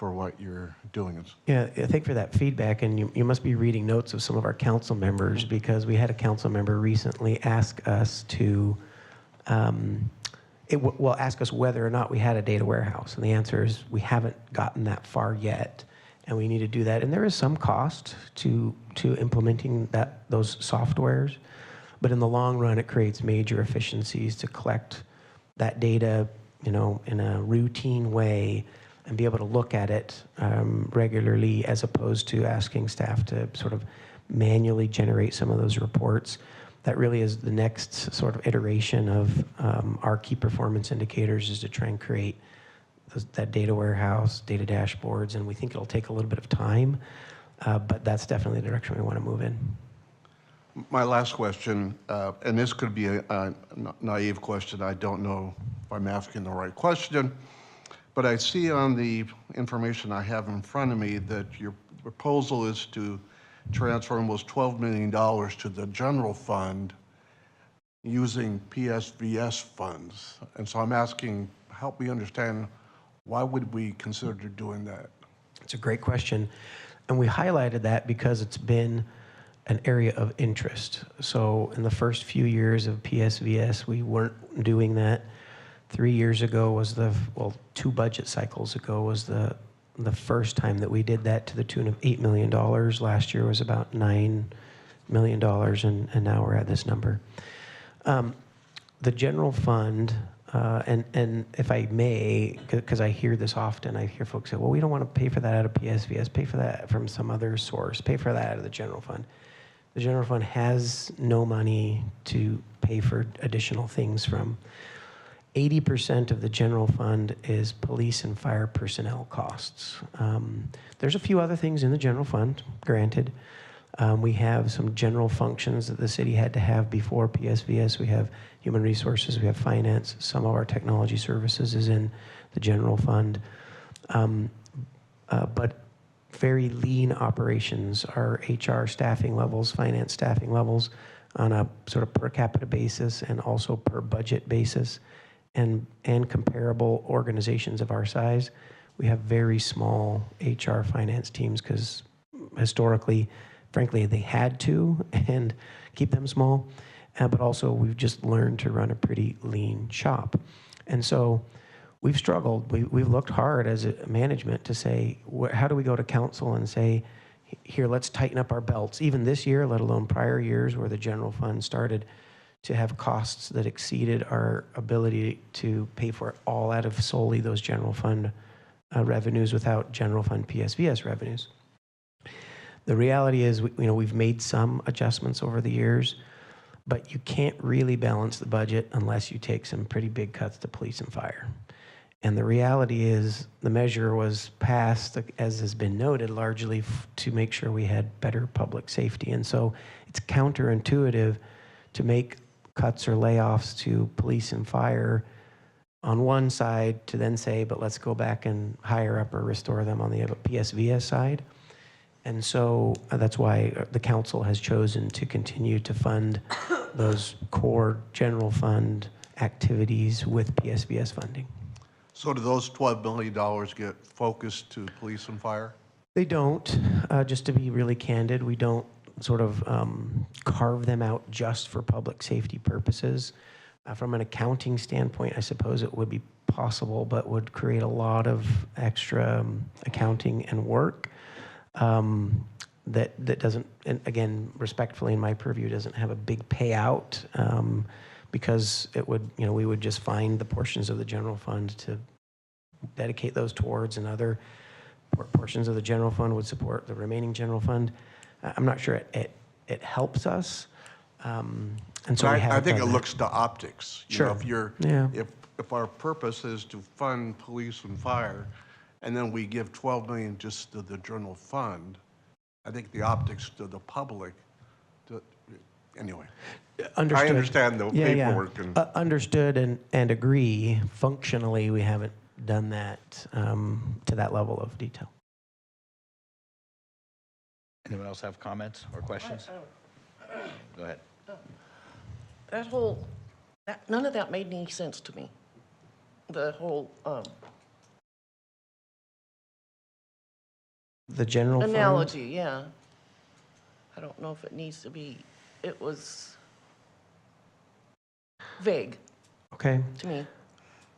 what you're doing. Yeah, thank you for that feedback, and you must be reading notes of some of our council members, because we had a council member recently ask us to, ask us whether or not we had a data warehouse, and the answer is we haven't gotten that far yet, and we need to do that. And there is some cost to implementing those softwares, but in the long run, it creates major efficiencies to collect that data, in a routine way, and be able to look at it regularly, as opposed to asking staff to sort of manually generate some of those reports. That really is the next sort of iteration of our key performance indicators, is to try and create that data warehouse, data dashboards, and we think it'll take a little bit of time, but that's definitely the direction we want to move in. My last question, and this could be a naive question. I don't know if I'm asking the right question, but I see on the information I have in front of me that your proposal is to transfer almost $12 million to the general fund using PSVS funds. And so I'm asking, help me understand, why would we consider doing that? It's a great question, and we highlighted that because it's been an area of interest. So in the first few years of PSVS, we weren't doing that. 3 years ago was 2 budget cycles ago was the first time that we did that, to the tune of $8 million. Last year was about $9 million, and now we're at this number. The general fund, and if I may, because I hear this often, I hear folks say, well, we don't want to pay for that out of PSVS, pay for that from some other source, pay for that out of the general fund. The general fund has no money to pay for additional things from. 80% of the general fund is police and fire personnel costs. There's a few other things in the general fund, granted. We have some general functions that the city had to have before PSVS. We have human resources, we have finance. Some of our technology services is in the general fund. But very lean operations, our HR staffing levels, finance staffing levels, on a sort of per capita basis and also per budget basis, and comparable organizations of our size. We have very small HR finance teams because historically, frankly, they had to and keep them small, but also we've just learned to run a pretty lean shop. And so we've struggled. We've looked hard as a management to say, how do we go to council and say, here, let's tighten up our belts, even this year, let alone prior years where the general fund started to have costs that exceeded our ability to pay for it all out of solely those general fund revenues without general fund PSVS revenues. The reality is, we've made some adjustments over the years, but you can't really balance the budget unless you take some pretty big cuts to police and fire. And the reality is, the measure was passed, as has been noted, largely to make sure we had better public safety. And so it's counterintuitive to make cuts or layoffs to police and fire on one side to then say, but let's go back and hire up or restore them on the PSVS side. And so that's why the council has chosen to continue to fund those core general fund activities with PSVS funding. So do those $12 million get focused to police and fire? They don't. Just to be really candid, we don't sort of carve them out just for public safety purposes. From an accounting standpoint, I suppose it would be possible, but would create a lot of extra accounting and work that doesn't, and again, respectfully, in my purview, doesn't have a big payout because it would, we would just find the portions of the general fund to dedicate those towards, and other portions of the general fund would support the remaining general fund. I'm not sure it helps us. And so I think it looks to optics. Sure. If our purpose is to fund police and fire, and then we give $12 million just to the general fund, I think the optics to the public, anyway. Understood. I understand the Yeah, yeah. paperwork and. Understood and agree. Functionally, we haven't done that to that level of detail. Anyone else have comments or questions? Go ahead. That whole, none of that made any sense to me. The whole The general fund? analogy, yeah. I don't know if it needs to be, it was vague Okay. to me.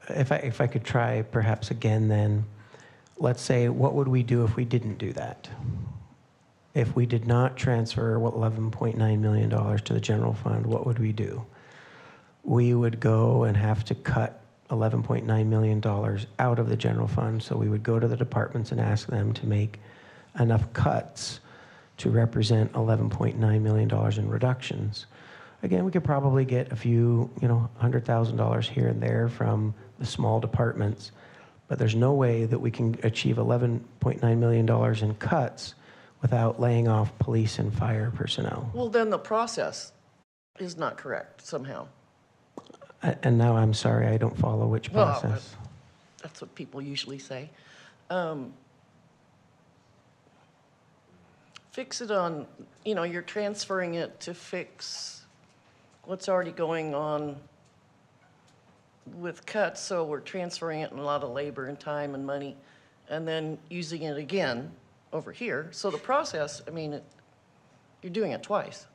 If I could try perhaps again then, let's say, what would we do if we didn't do that? If we did not transfer $11.9 million to the general fund, what would we do? We would go and have to cut $11.9 million out of the general fund. So we would go to the departments and ask them to make enough cuts to represent $11.9 million in reductions. Again, we could probably get a few, $100,000 here and there from the small departments, but there's no way that we can achieve $11.9 million in cuts without laying off police and fire personnel. Well, then the process is not correct somehow. And now I'm sorry, I don't follow which Well, process. That's what people usually say. Fix it on, you're transferring it to fix what's already going on with cuts, so we're transferring it in a lot of labor and time and money, and then using it again over here. So the process, you're doing it twice.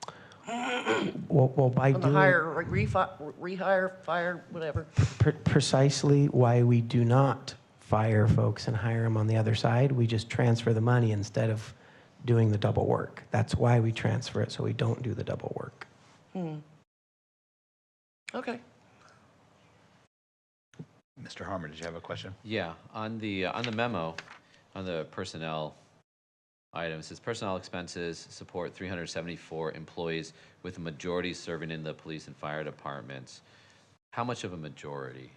Well, by On the doing hire, rehire, fire, whatever. precisely why we do not fire folks and hire them on the other side, we just transfer the money instead of doing the double work. That's why we transfer it, so we don't do the double work. Okay. Mr. Harmer, did you have a question? Yeah, on the memo, on the personnel item, it says personnel expenses support 374 employees with a majority serving in the police and fire departments. How much of a majority?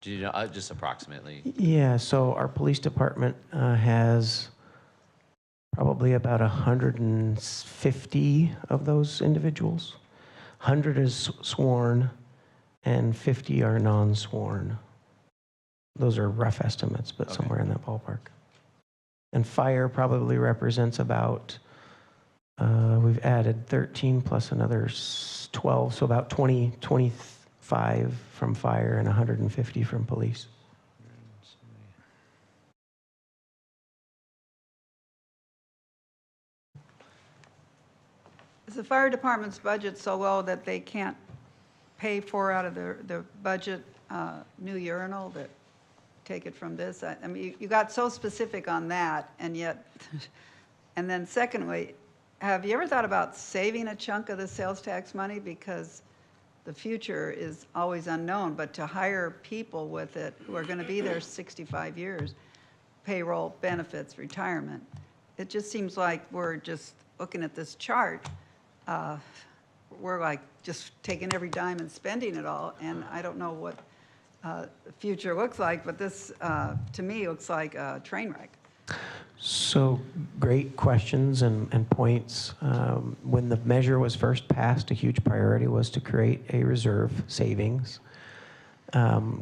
Do you know, just approximately? Yeah, so our police department has probably about 150 of those individuals. 100 is sworn and 50 are non-sworn. Those are rough estimates, but Okay. somewhere in that ballpark. And fire probably represents about, we've added 13 plus another 12, so about 25 from fire and 150 from police. Is the fire department's budget so low that they can't pay for out of their budget new urinal, that take it from this? I mean, you got so specific on that, and yet, and then secondly, have you ever thought about saving a chunk of the sales tax money? Because the future is always unknown, but to hire people with it who are going to be there 65 years, payroll, benefits, retirement, it just seems like we're just looking at this chart. We're like just taking every dime and spending it all, and I don't know what the future looks like, but this, to me, looks like a train wreck. So great questions and points. When the measure was first passed, a huge priority was to create a reserve savings.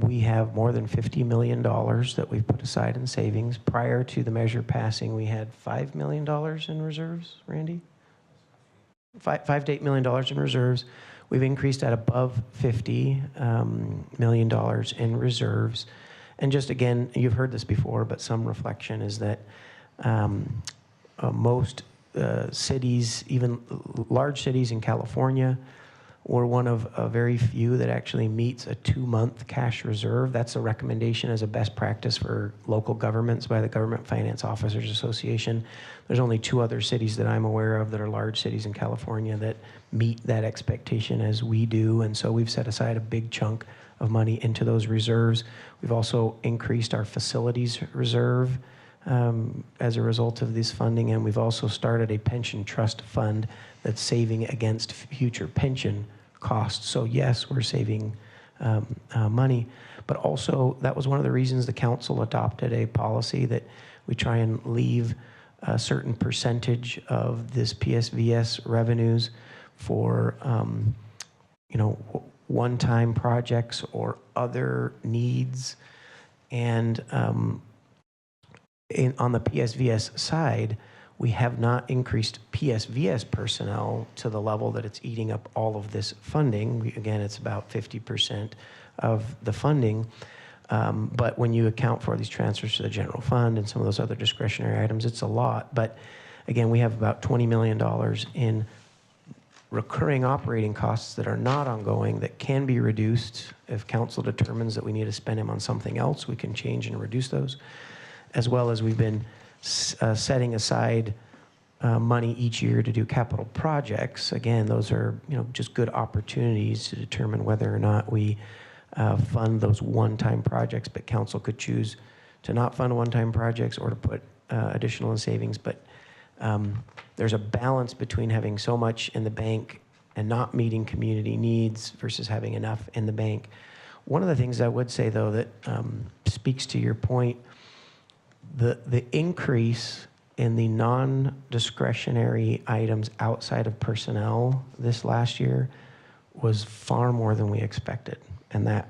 We have more than $50 million that we've put aside in savings. Prior to the measure passing, we had $5 million in reserves, Randy? $5 to $8 million in reserves. We've increased that above $50 million in reserves. And just again, you've heard this before, but some reflection is that most cities, even large cities in California, we're one of a very few that actually meets a 2-month cash reserve. That's a recommendation as a best practice for local governments by the Government Finance Officers Association. There's only 2 other cities that I'm aware of that are large cities in California that meet that expectation as we do, and so we've set aside a big chunk of money into those reserves. We've also increased our facilities reserve as a result of this funding, and we've also started a pension trust fund that's saving against future pension costs. So yes, we're saving money, but also that was one of the reasons the council adopted a policy that we try and leave a certain percentage of this PSVS revenues for, one-time projects or other needs. And on the PSVS side, we have not increased PSVS personnel to the level that it's eating up all of this funding. Again, it's about 50% of the funding. But when you account for these transfers to the general fund and some of those other discretionary items, it's a lot. But again, we have about $20 million in recurring operating costs that are not ongoing that can be reduced. If council determines that we need to spend them on something else, we can change and reduce those. As well as we've been setting aside money each year to do capital projects. Again, those are just good opportunities to determine whether or not we fund those one-time projects, but council could choose to not fund one-time projects or to put additional in savings. But there's a balance between having so much in the bank and not meeting community needs versus having enough in the bank. One of the things I would say, though, that speaks to your point, the increase in the non-discretionary items outside of personnel this last year was far more than we expected, and that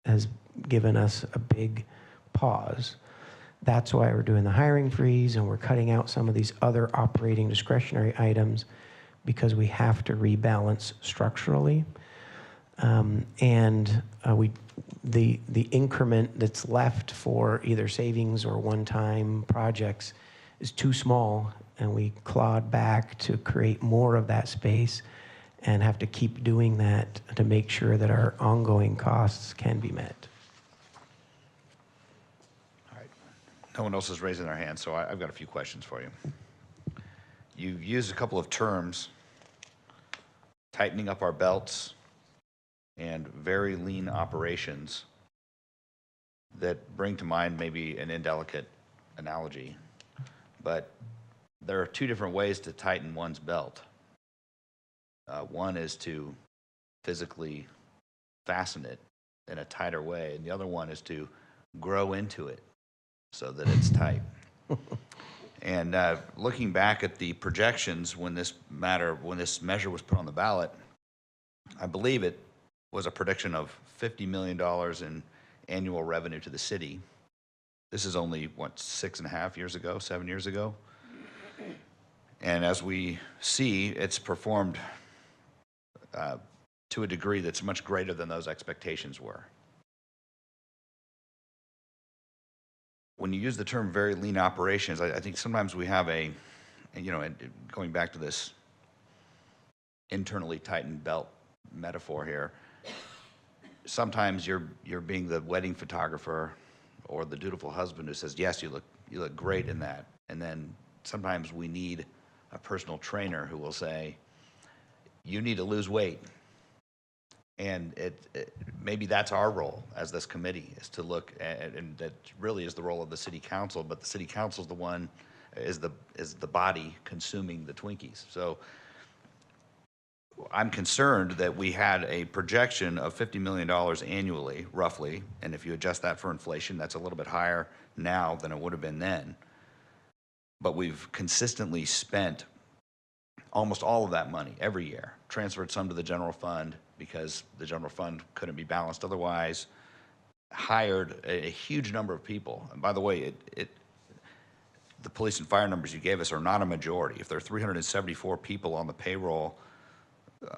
has given us a big pause. That's why we're doing the hiring freeze and we're cutting out some of these other operating discretionary items, because we have to rebalance structurally. The increment that's left for either savings or one-time projects is too small, and we clawed back to create more of that space and have to keep doing that to make sure that our ongoing costs can be met. All right. No one else is raising their hand, so I've got a few questions for you. You used a couple of terms, tightening up our belts and very lean operations, that bring to mind maybe an indelicate analogy. But there are two different ways to tighten one's belt. One is to physically fasten it in a tighter way, and the other one is to grow into it so that it's tight. And looking back at the projections when this measure was put on the ballot, I believe it was a prediction of $50 million in annual revenue to the city. This is only, 6.5 years ago, 7 years ago? And as we see, it's performed to a degree that's much greater than those expectations were. When you use the term very lean operations, I think sometimes we have and going back to this internally tightened belt metaphor here, sometimes you're being the wedding photographer or the dutiful husband who says, yes, you look great in that. And then sometimes we need a personal trainer who will say, you need to lose weight. And maybe that's our role as this committee, is to look at, and that really is the role of the city council, but the city council is the one, is the body consuming the Twinkies. So I'm concerned that we had a projection of $50 million annually, roughly, and if you adjust that for inflation, that's a little bit higher now than it would have been then. But we've consistently spent almost all of that money every year, transferred some to the general fund because the general fund couldn't be balanced otherwise, hired a huge number of people. And by the way, the police and fire numbers you gave us are not a majority. If there are 374 people on the payroll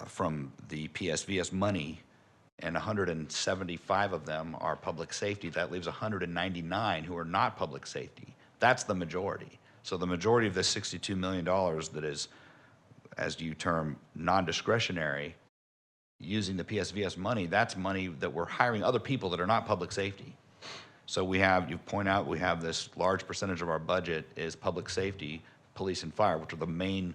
from the PSVS money, and 175 of them are public safety, that leaves 199 who are not public safety. That's the majority. So the majority of this $62 million that is, as you term, non-discretionary, using the PSVS money, that's money that we're hiring other people that are not public safety. So we have, you point out, we have this large percentage of our budget is public safety, police and fire, which are the main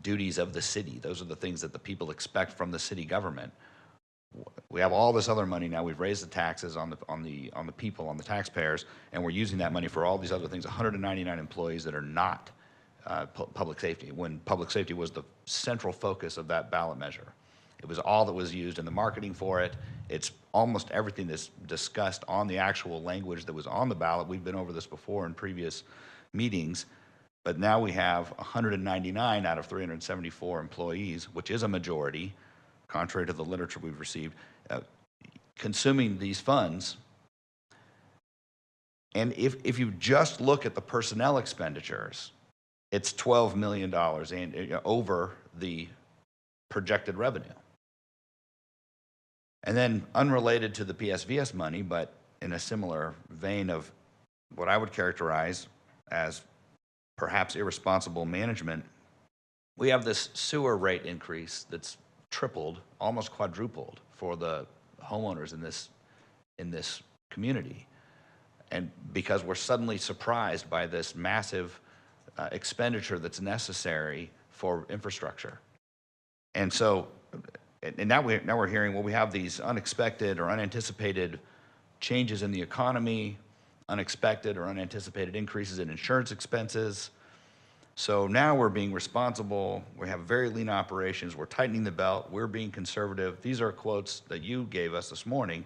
duties of the city. Those are the things that the people expect from the city government. We have all this other money now. We've raised the taxes on the people, on the taxpayers, and we're using that money for all these other things. 199 employees that are not public safety, when public safety was the central focus of that ballot measure. It was all that was used in the marketing for it. It's almost everything that's discussed on the actual language that was on the ballot. We've been over this before in previous meetings. But now we have 199 out of 374 employees, which is a majority, contrary to the literature we've received, consuming these funds. And if you just look at the personnel expenditures, it's $12 million over the projected revenue. And then unrelated to the PSVS money, but in a similar vein of what I would characterize as perhaps irresponsible management, we have this sewer rate increase that's tripled, almost quadrupled for the homeowners in this community. And because we're suddenly surprised by this massive expenditure that's necessary for infrastructure. And so, and now we're hearing, well, we have these unexpected or unanticipated changes in the economy, unexpected or unanticipated increases in insurance expenses. So now we're being responsible. We have very lean operations. We're tightening the belt. We're being conservative. These are quotes that you gave us this morning.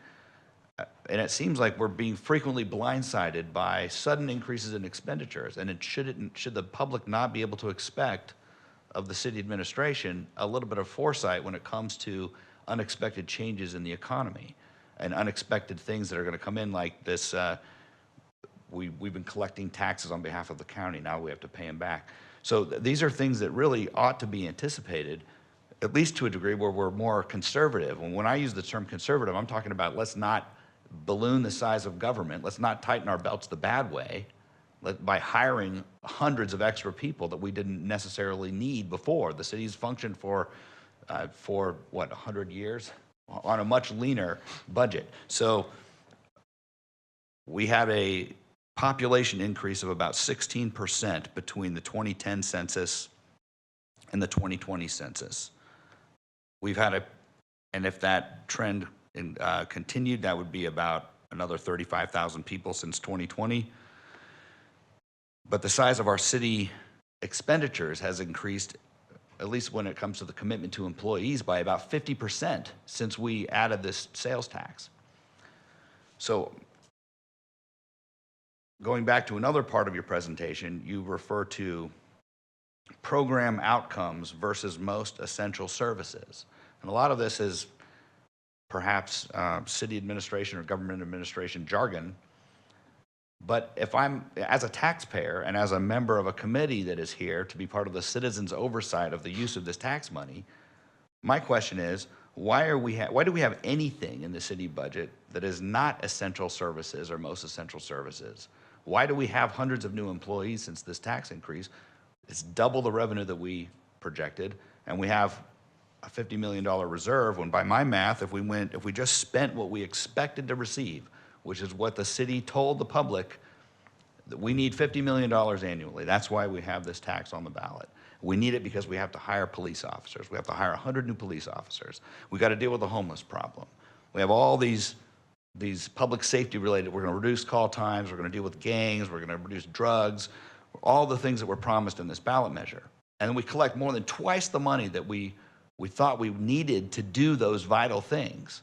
And it seems like we're being frequently blindsided by sudden increases in expenditures. And should the public not be able to expect of the city administration a little bit of foresight when it comes to unexpected changes in the economy and unexpected things that are going to come in, like this, we've been collecting taxes on behalf of the county, now we have to pay them back. So these are things that really ought to be anticipated, at least to a degree where we're more conservative. And when I use the term conservative, I'm talking about let's not balloon the size of government, let's not tighten our belts the bad way by hiring hundreds of extra people that we didn't necessarily need before. The city's functioned for what, 100 years on a much leaner budget. So we have a population increase of about 16% between the 2010 census and the 2020 census. We've had and if that trend continued, that would be about another 35,000 people since 2020. But the size of our city expenditures has increased, at least when it comes to the commitment to employees, by about 50% since we added this sales tax. So going back to another part of your presentation, you refer to program outcomes versus most essential services. And a lot of this is perhaps city administration or government administration jargon. But if I'm, as a taxpayer and as a member of a committee that is here to be part of the citizens' oversight of the use of this tax money, my question is, why do we have anything in the city budget that is not essential services or most essential services? Why do we have hundreds of new employees since this tax increase? It's double the revenue that we projected, and we have a $50 million reserve, when by my math, if we just spent what we expected to receive, which is what the city told the public, that we need $50 million annually. That's why we have this tax on the ballot. We need it because we have to hire police officers. We have to hire 100 new police officers. We got to deal with the homeless problem. We have all these public safety related, we're going to reduce call times, we're going to deal with gangs, we're going to reduce drugs, all the things that were promised in this ballot measure. And then we collect more than twice the money that we thought we needed to do those vital things.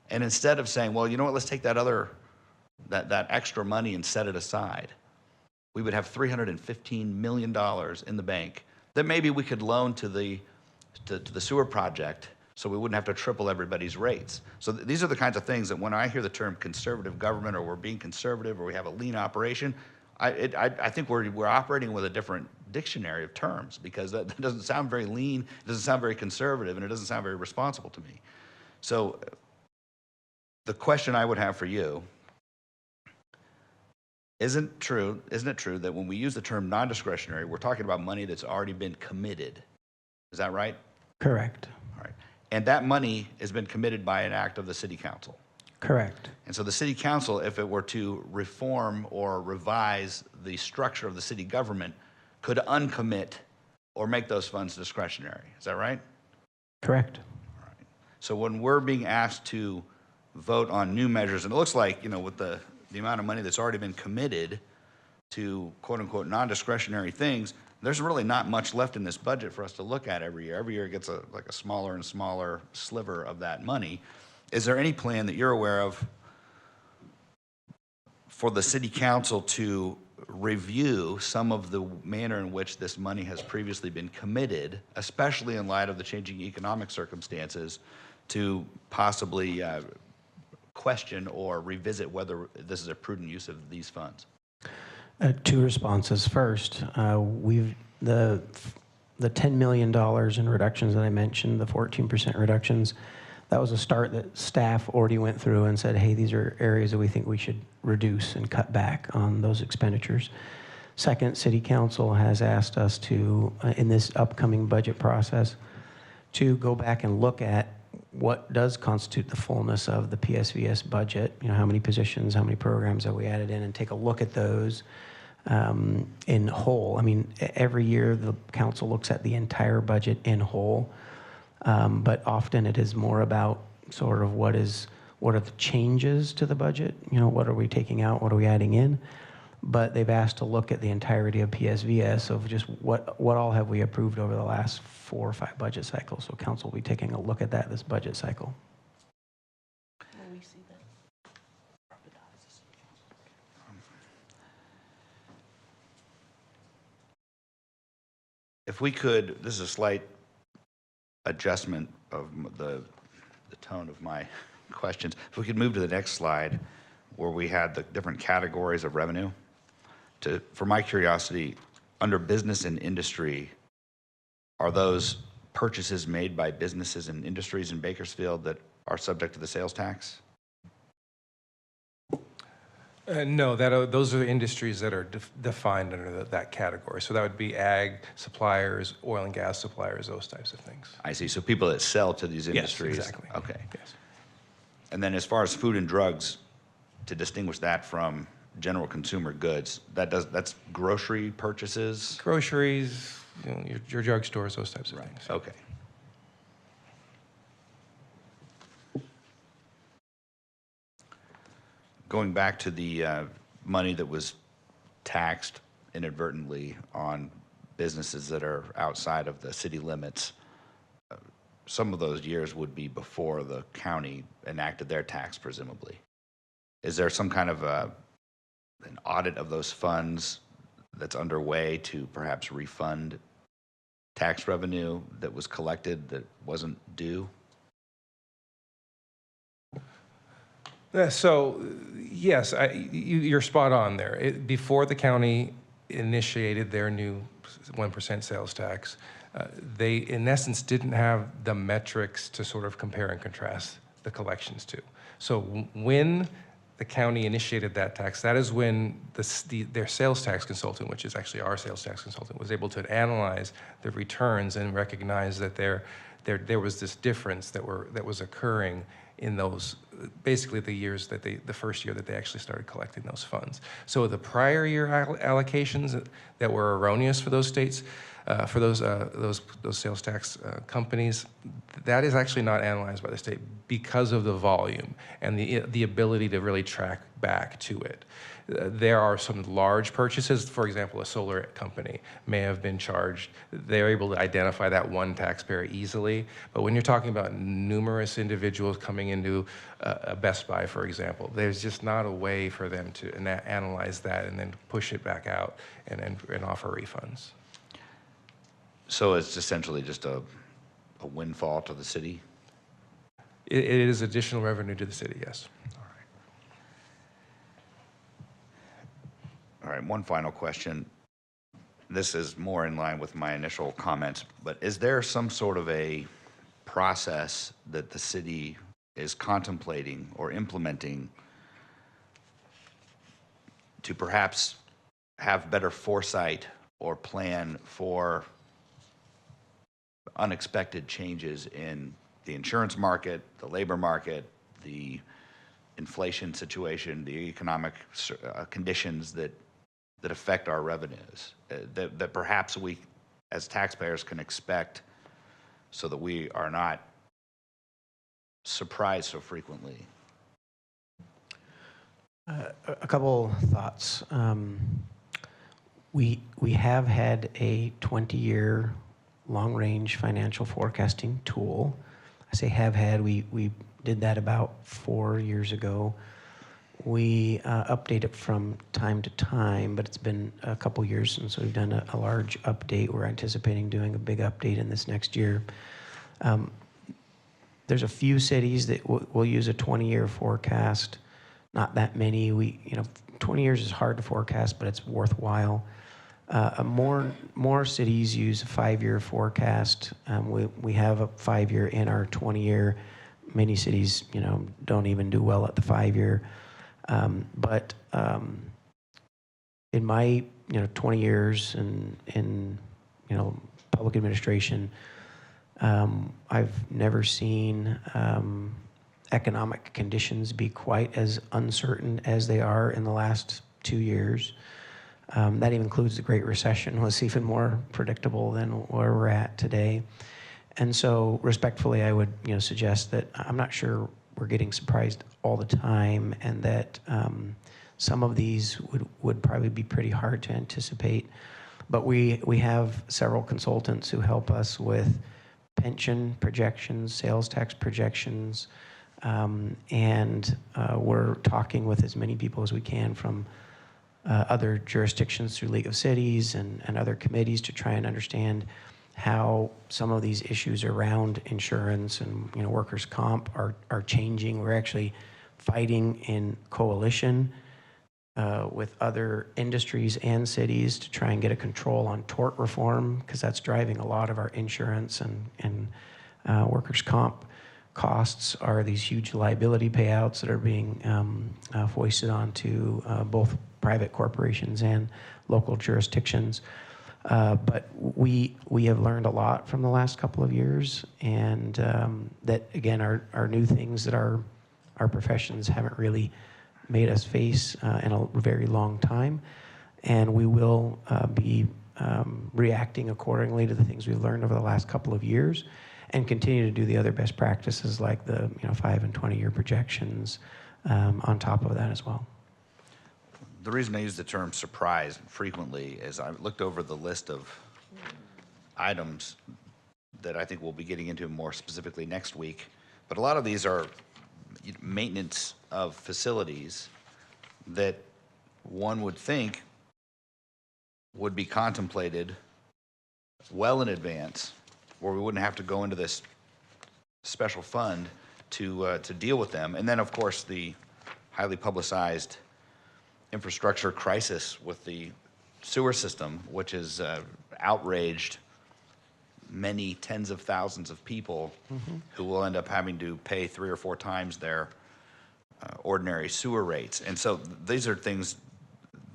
And instead of saying, well, you know what, let's take that extra money and set it aside, we would have $315 million in the bank that maybe we could loan to the sewer project so we wouldn't have to triple everybody's rates. So these are the kinds of things that when I hear the term conservative government, or we're being conservative, or we have a lean operation, I think we're operating with a different dictionary of terms, because that doesn't sound very lean, it doesn't sound very conservative, and it doesn't sound very responsible to me. So the question I would have for you, isn't it true that when we use the term non-discretionary, we're talking about money that's already been committed? Is that right? Correct. All right. And that money has been committed by an act of the city council? Correct. And so the city council, if it were to reform or revise the structure of the city government, could uncommit or make those funds discretionary. Is that right? Correct. All right. So when we're being asked to vote on new measures, and it looks like, with the amount of money that's already been committed to quote unquote non-discretionary things, there's really not much left in this budget for us to look at every year. Every year it gets a smaller and smaller sliver of that money. Is there any plan that you're aware of for the city council to review some of the manner in which this money has previously been committed, especially in light of the changing economic circumstances, to possibly question or revisit whether this is a prudent use of these funds? Two responses. First, the $10 million in reductions that I mentioned, the 14% reductions, that was a start that staff already went through and said, hey, these are areas that we think we should reduce and cut back on those expenditures. Second, City Council has asked us to, in this upcoming budget process, to go back and look at what does constitute the fullness of the PSVS budget. You know, how many positions, how many programs have we added in, and take a look at those in whole. I mean, every year the council looks at the entire budget in whole, but often it is more about sort of what are the changes to the budget? You know, what are we taking out? What are we adding in? But they've asked to look at the entirety of PSVS of just what all have we approved over the last 4 or 5 budget cycles. So council will be taking a look at that this budget cycle. If we could, this is a slight adjustment of the tone of my questions. If we could move to the next slide where we had the different categories of revenue. For my curiosity, under business and industry, are those purchases made by businesses and industries in Bakersfield that are subject to the sales tax? No, those are the industries that are defined under that category. So that would be ag suppliers, oil and gas suppliers, those types of things. I see. So people that sell to these industries. Yes, exactly. Okay. Yes. And then as far as food and drugs, to distinguish that from general consumer goods, that's grocery purchases? Groceries, you know, your drugstores, those types of things. Okay. Going back to the money that was taxed inadvertently on businesses that are outside of the city limits, some of those years would be before the county enacted their tax, presumably. Is there some kind of an audit of those funds that's underway to perhaps refund tax revenue that was collected that wasn't due? So, yes, you're spot on there. Before the county initiated their new 1% sales tax, they, in essence, didn't have the metrics to sort of compare and contrast the collections to. So when the county initiated that tax, that is when their sales tax consultant, which is actually our sales tax consultant, was able to analyze the returns and recognize that there was this difference that was occurring in those, basically the first year that they actually started collecting those funds. So the prior year allocations that were erroneous for those states, for those sales tax companies, that is actually not analyzed by the state because of the volume and the ability to really track back to it. There are some large purchases. For example, a solar company may have been charged. They're able to identify that one taxpayer easily. But when you're talking about numerous individuals coming into a Best Buy, for example, there's just not a way for them to analyze that and then push it back out and offer refunds. So it's essentially just a windfall to the city? It is additional revenue to the city, yes. All right, one final question. This is more in line with my initial comments, but is there some sort of a process that the city is contemplating or implementing to perhaps have better foresight or plan for unexpected changes in the insurance market, the labor market, the inflation situation, the economic conditions that affect our revenues, that perhaps we as taxpayers can expect so that we are not surprised so frequently? A couple thoughts. We have had a 20-year long-range financial forecasting tool. I say have had, we did that about 4 years ago we update it from time to time, but it's been a couple years since we've done a large update. We're anticipating doing a big update in this next year. There's a few cities that will use a 20-year forecast. Not that many. 20 years is hard to forecast, but it's worthwhile. More cities use a 5-year forecast. We have a 5-year in our 20-year. Many cities, don't even do well at the 5-year. But in my 20 years in public administration, I've never seen economic conditions be quite as uncertain as they are in the last 2 years. That even includes the Great Recession, was even more predictable than where we're at today. And so respectfully, I would suggest that I'm not sure we're getting surprised all the time, and that some of these would probably be pretty hard to anticipate. But we have several consultants who help us with pension projections, sales tax projections, and we're talking with as many people as we can from other jurisdictions through League of Cities and other committees to try and understand how some of these issues around insurance and workers' comp are changing. We're actually fighting in coalition with other industries and cities to try and get a control on tort reform, because that's driving a lot of our insurance and workers' comp costs are these huge liability payouts that are being foisted onto both private corporations and local jurisdictions. But we have learned a lot from the last couple of years, and that, again, are new things that our professions haven't really made us face in a very long time. And we will be reacting accordingly to the things we've learned over the last couple of years, and continue to do the other best practices like the 5 and 20-year projections on top of that as well. The reason I use the term surprise frequently is I looked over the list of items that I think we'll be getting into more specifically next week, but a lot of these are maintenance of facilities that one would think would be contemplated well in advance, where we wouldn't have to go into this special fund to deal with them. And then, of course, the highly publicized infrastructure crisis with the sewer system, which has outraged many tens of thousands of people who will end up having to pay 3 or 4 times their ordinary sewer rates. And so these are things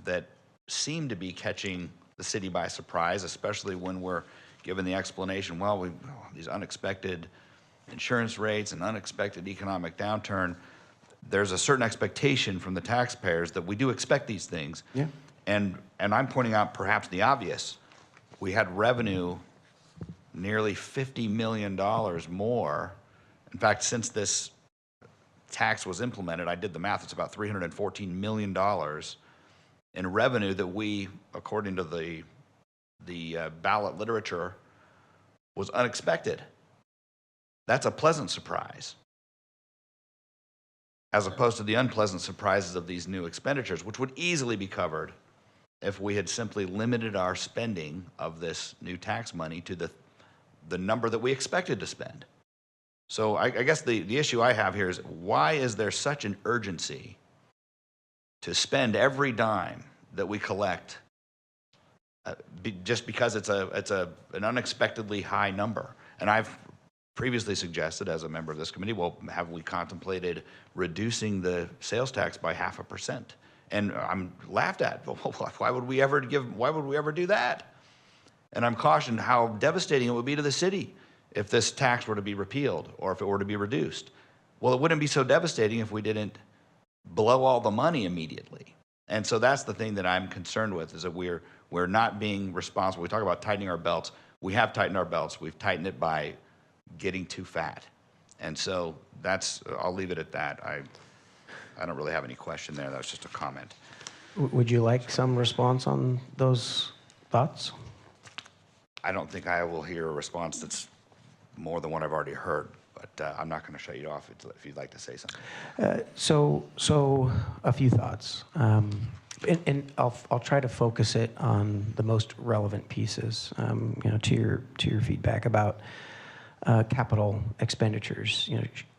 that seem to be catching the city by surprise, especially when we're given the explanation, well, these unexpected insurance rates and unexpected economic downturn. There's a certain expectation from the taxpayers that we do expect these things. Yeah. And I'm pointing out perhaps the obvious. We had revenue nearly $50 million more. In fact, since this tax was implemented, I did the math, it's about $314 million in revenue that we, according to the ballot literature, was unexpected. That's a pleasant surprise, as opposed to the unpleasant surprises of these new expenditures, which would easily be covered if we had simply limited our spending of this new tax money to the number that we expected to spend. So I guess the issue I have here is, why is there such an urgency to spend every dime that we collect just because it's an unexpectedly high number? And I've previously suggested, as a member of this committee, well, have we contemplated reducing the sales tax by 0.5%? And I'm laughed at. Why would we ever do that? And I'm cautioned how devastating it would be to the city if this tax were to be repealed or if it were to be reduced. Well, it wouldn't be so devastating if we didn't blow all the money immediately. And so that's the thing that I'm concerned with, is that we're not being responsible. We talk about tightening our belts. We have tightened our belts. We've tightened it by getting too fat. And so I'll leave it at that. I don't really have any question there. That was just a comment. Would you like some response on those thoughts? I don't think I will hear a response that's more than what I've already heard. but I'm not going to shut you off if you'd like to say something. So a few thoughts, and I'll try to focus it on the most relevant pieces. To your feedback about capital expenditures.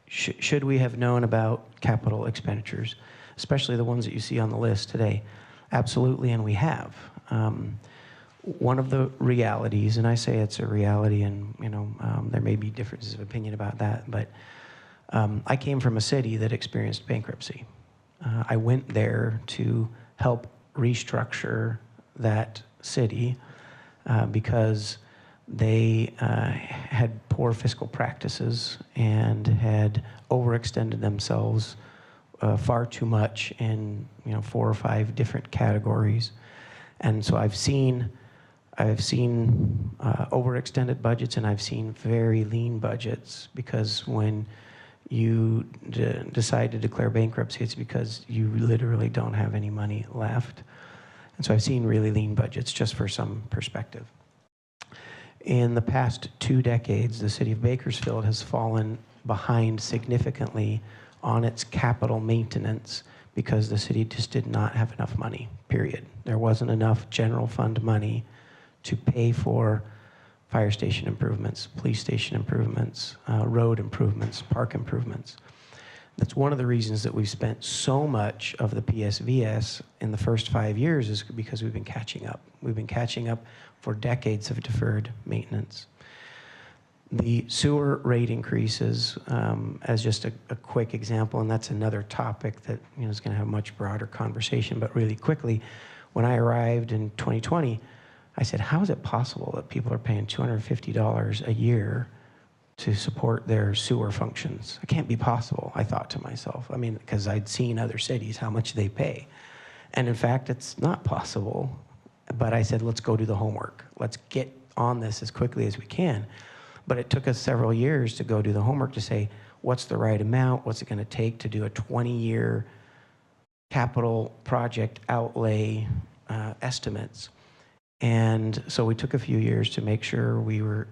Should we have known about capital expenditures, especially the ones that you see on the list today? Absolutely, and we have. One of the realities, and I say it's a reality, and there may be differences of opinion about that, but I came from a city that experienced bankruptcy. I went there to help restructure that city because they had poor fiscal practices and had overextended themselves far too much in 4 or 5 different categories. And so I've seen overextended budgets, and I've seen very lean budgets, because when you decide to declare bankruptcy, it's because you literally don't have any money left. And so I've seen really lean budgets, just for some perspective. In the past 2 decades, the city of Bakersfield has fallen behind significantly on its capital maintenance because the city just did not have enough money, period. There wasn't enough general fund money to pay for fire station improvements, police station improvements, road improvements, park improvements. That's one of the reasons that we've spent so much of the PSVS in the first 5 years, is because we've been catching up. We've been catching up for decades of deferred maintenance. The sewer rate increases, as just a quick example, and that's another topic that is going to have a much broader conversation, but really quickly, when I arrived in 2020, I said, how is it possible that people are paying $250 a year to support their sewer functions? It can't be possible, I thought to myself. I mean, because I'd seen other cities, how much they pay. And in fact, it's not possible. But I said, let's go do the homework. Let's get on this as quickly as we can. But it took us several years to go do the homework to say, what's the right amount? What's it going to take to do a 20-year capital project outlay estimates? And so we took a few years to make sure we were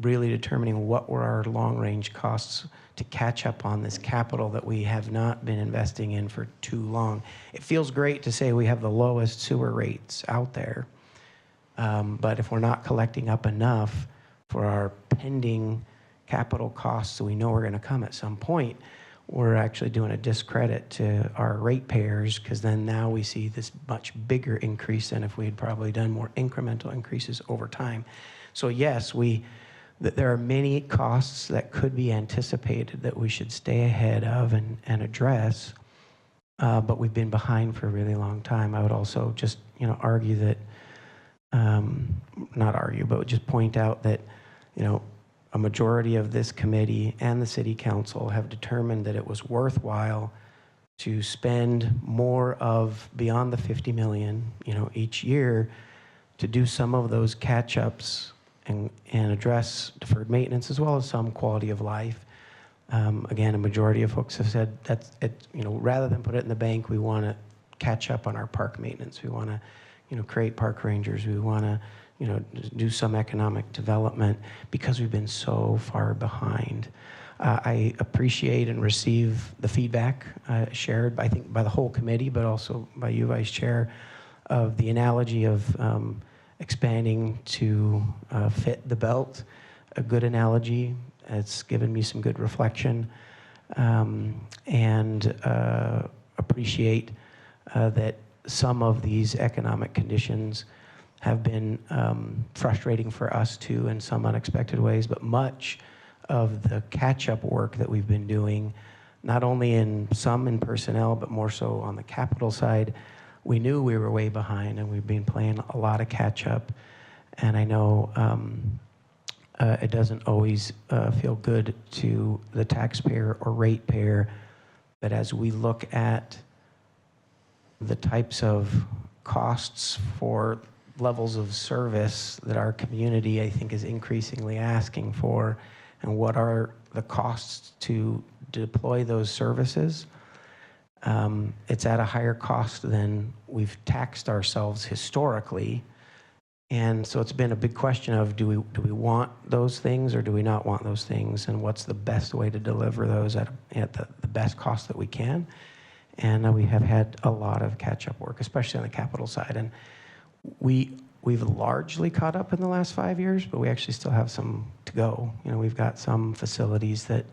really determining what were our long-range costs to catch up on this capital that we have not been investing in for too long. It feels great to say we have the lowest sewer rates out there, but if we're not collecting up enough for our pending capital costs, so we know we're going to come at some point, we're actually doing a discredit to our ratepayers, because then now we see this much bigger increase than if we had probably done more incremental increases over time. So yes, there are many costs that could be anticipated that we should stay ahead of and address, but we've been behind for a really long time. I would also just argue that, not argue, but just point out that a majority of this committee and the city council have determined that it was worthwhile to spend more of beyond the 50 million, each year, to do some of those catch-ups and address deferred maintenance, as well as some quality of life. Again, a majority of folks have said that's it. Rather than put it in the bank, we want to catch up on our park maintenance. We want to, create park rangers. We want to, do some economic development, because we've been so far behind. I appreciate and receive the feedback shared, I think, by the whole committee, but also by you, Vice Chair, of the analogy of expanding to fit the belt. A good analogy. It's given me some good reflection, and appreciate that some of these economic conditions have been frustrating for us too in some unexpected ways, but much of the catch-up work that we've been doing, not only in personnel, but more so on the capital side, we knew we were way behind, and we've been playing a lot of catch-up. And I know it doesn't always feel good to the taxpayer or ratepayer, but as we look at the types of costs for levels of service that our community, I think, is increasingly asking for, and what are the costs to deploy those services, it's at a higher cost than we've taxed ourselves historically. And so it's been a big question of do we want those things or do we not want those things, and what's the best way to deliver those at the best cost that we can. And we have had a lot of catch-up work, especially on the capital side. And we've largely caught up in the last 5 years, but we actually still have some to go. You know, we've got some facilities that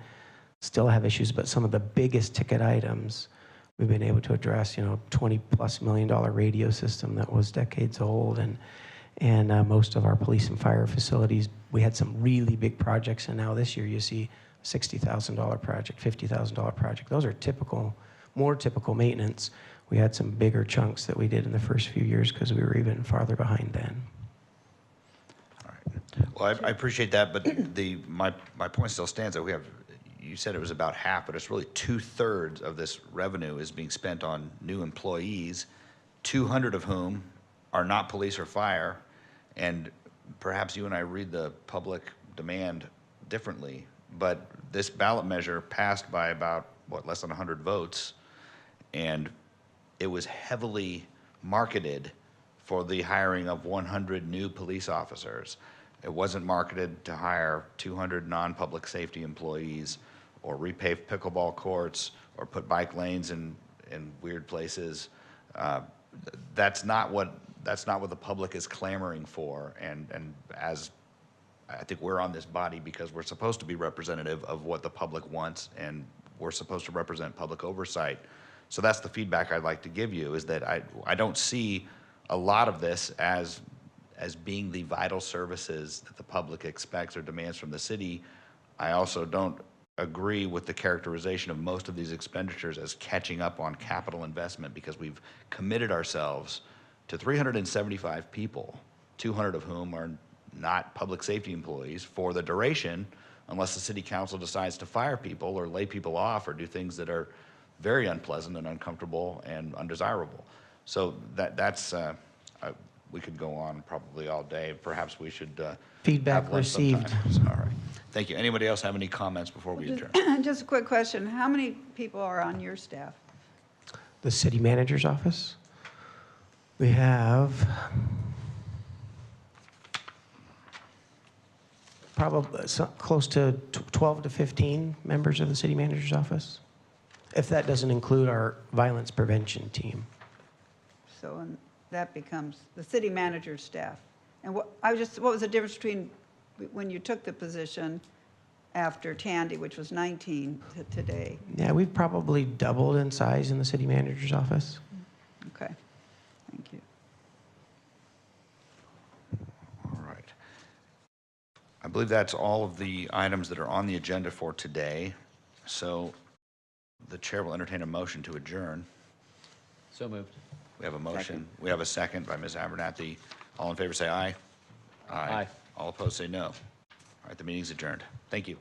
still have issues, but some of the biggest ticket items we've been able to address. You know, $20+ million radio system that was decades old, and most of our police and fire facilities, we had some really big projects, and now this year you see a $60,000 project, $50,000 project. Those are more typical maintenance. We had some bigger chunks that we did in the first few years because we were even farther behind then. All right. Well, I appreciate that, but my point still stands that you said it was about half, but it's really 2/3 of this revenue is being spent on new employees, 200 of whom are not police or fire, and perhaps you and I read the public demand differently, but this ballot measure passed by about, less than 100 votes, and it was heavily marketed for the hiring of 100 new police officers. It wasn't marketed to hire 200 non-public safety employees or repave pickleball courts or put bike lanes in weird places. That's not what the public is clamoring for. And as I think we're on this body because we're supposed to be representative of what the public wants, and we're supposed to represent public oversight. So that's the feedback I'd like to give you, is that I don't see a lot of this as being the vital services that the public expects or demands from the city. I also don't agree with the characterization of most of these expenditures as catching up on capital investment, because we've committed ourselves to 375 people, 200 of whom are not public safety employees, for the duration, unless the city council decides to fire people or lay people off or do things that are very unpleasant and uncomfortable and undesirable. So that's we could go on probably all day. Perhaps we should Feedback have lunch received. sometime. All right. Thank you. Anybody else have any comments before we adjourn? Just a quick question. How many people are on your staff? The city manager's office, we have probably close to 12 to 15 members of the city manager's office, if that doesn't include our violence prevention team. So and that becomes the city manager's staff. And what was the difference between when you took the position after Tandy, which was 19, to today? Yeah, we've probably doubled in size in the city manager's office. Okay, thank you. All right. I believe that's all of the items that are on the agenda for today. So the chair will entertain a motion to adjourn. So moved. We have a motion. We have a second by Ms. Abernathy. All in favor say aye. Aye. All opposed say no. All right, the meeting's adjourned. Thank you.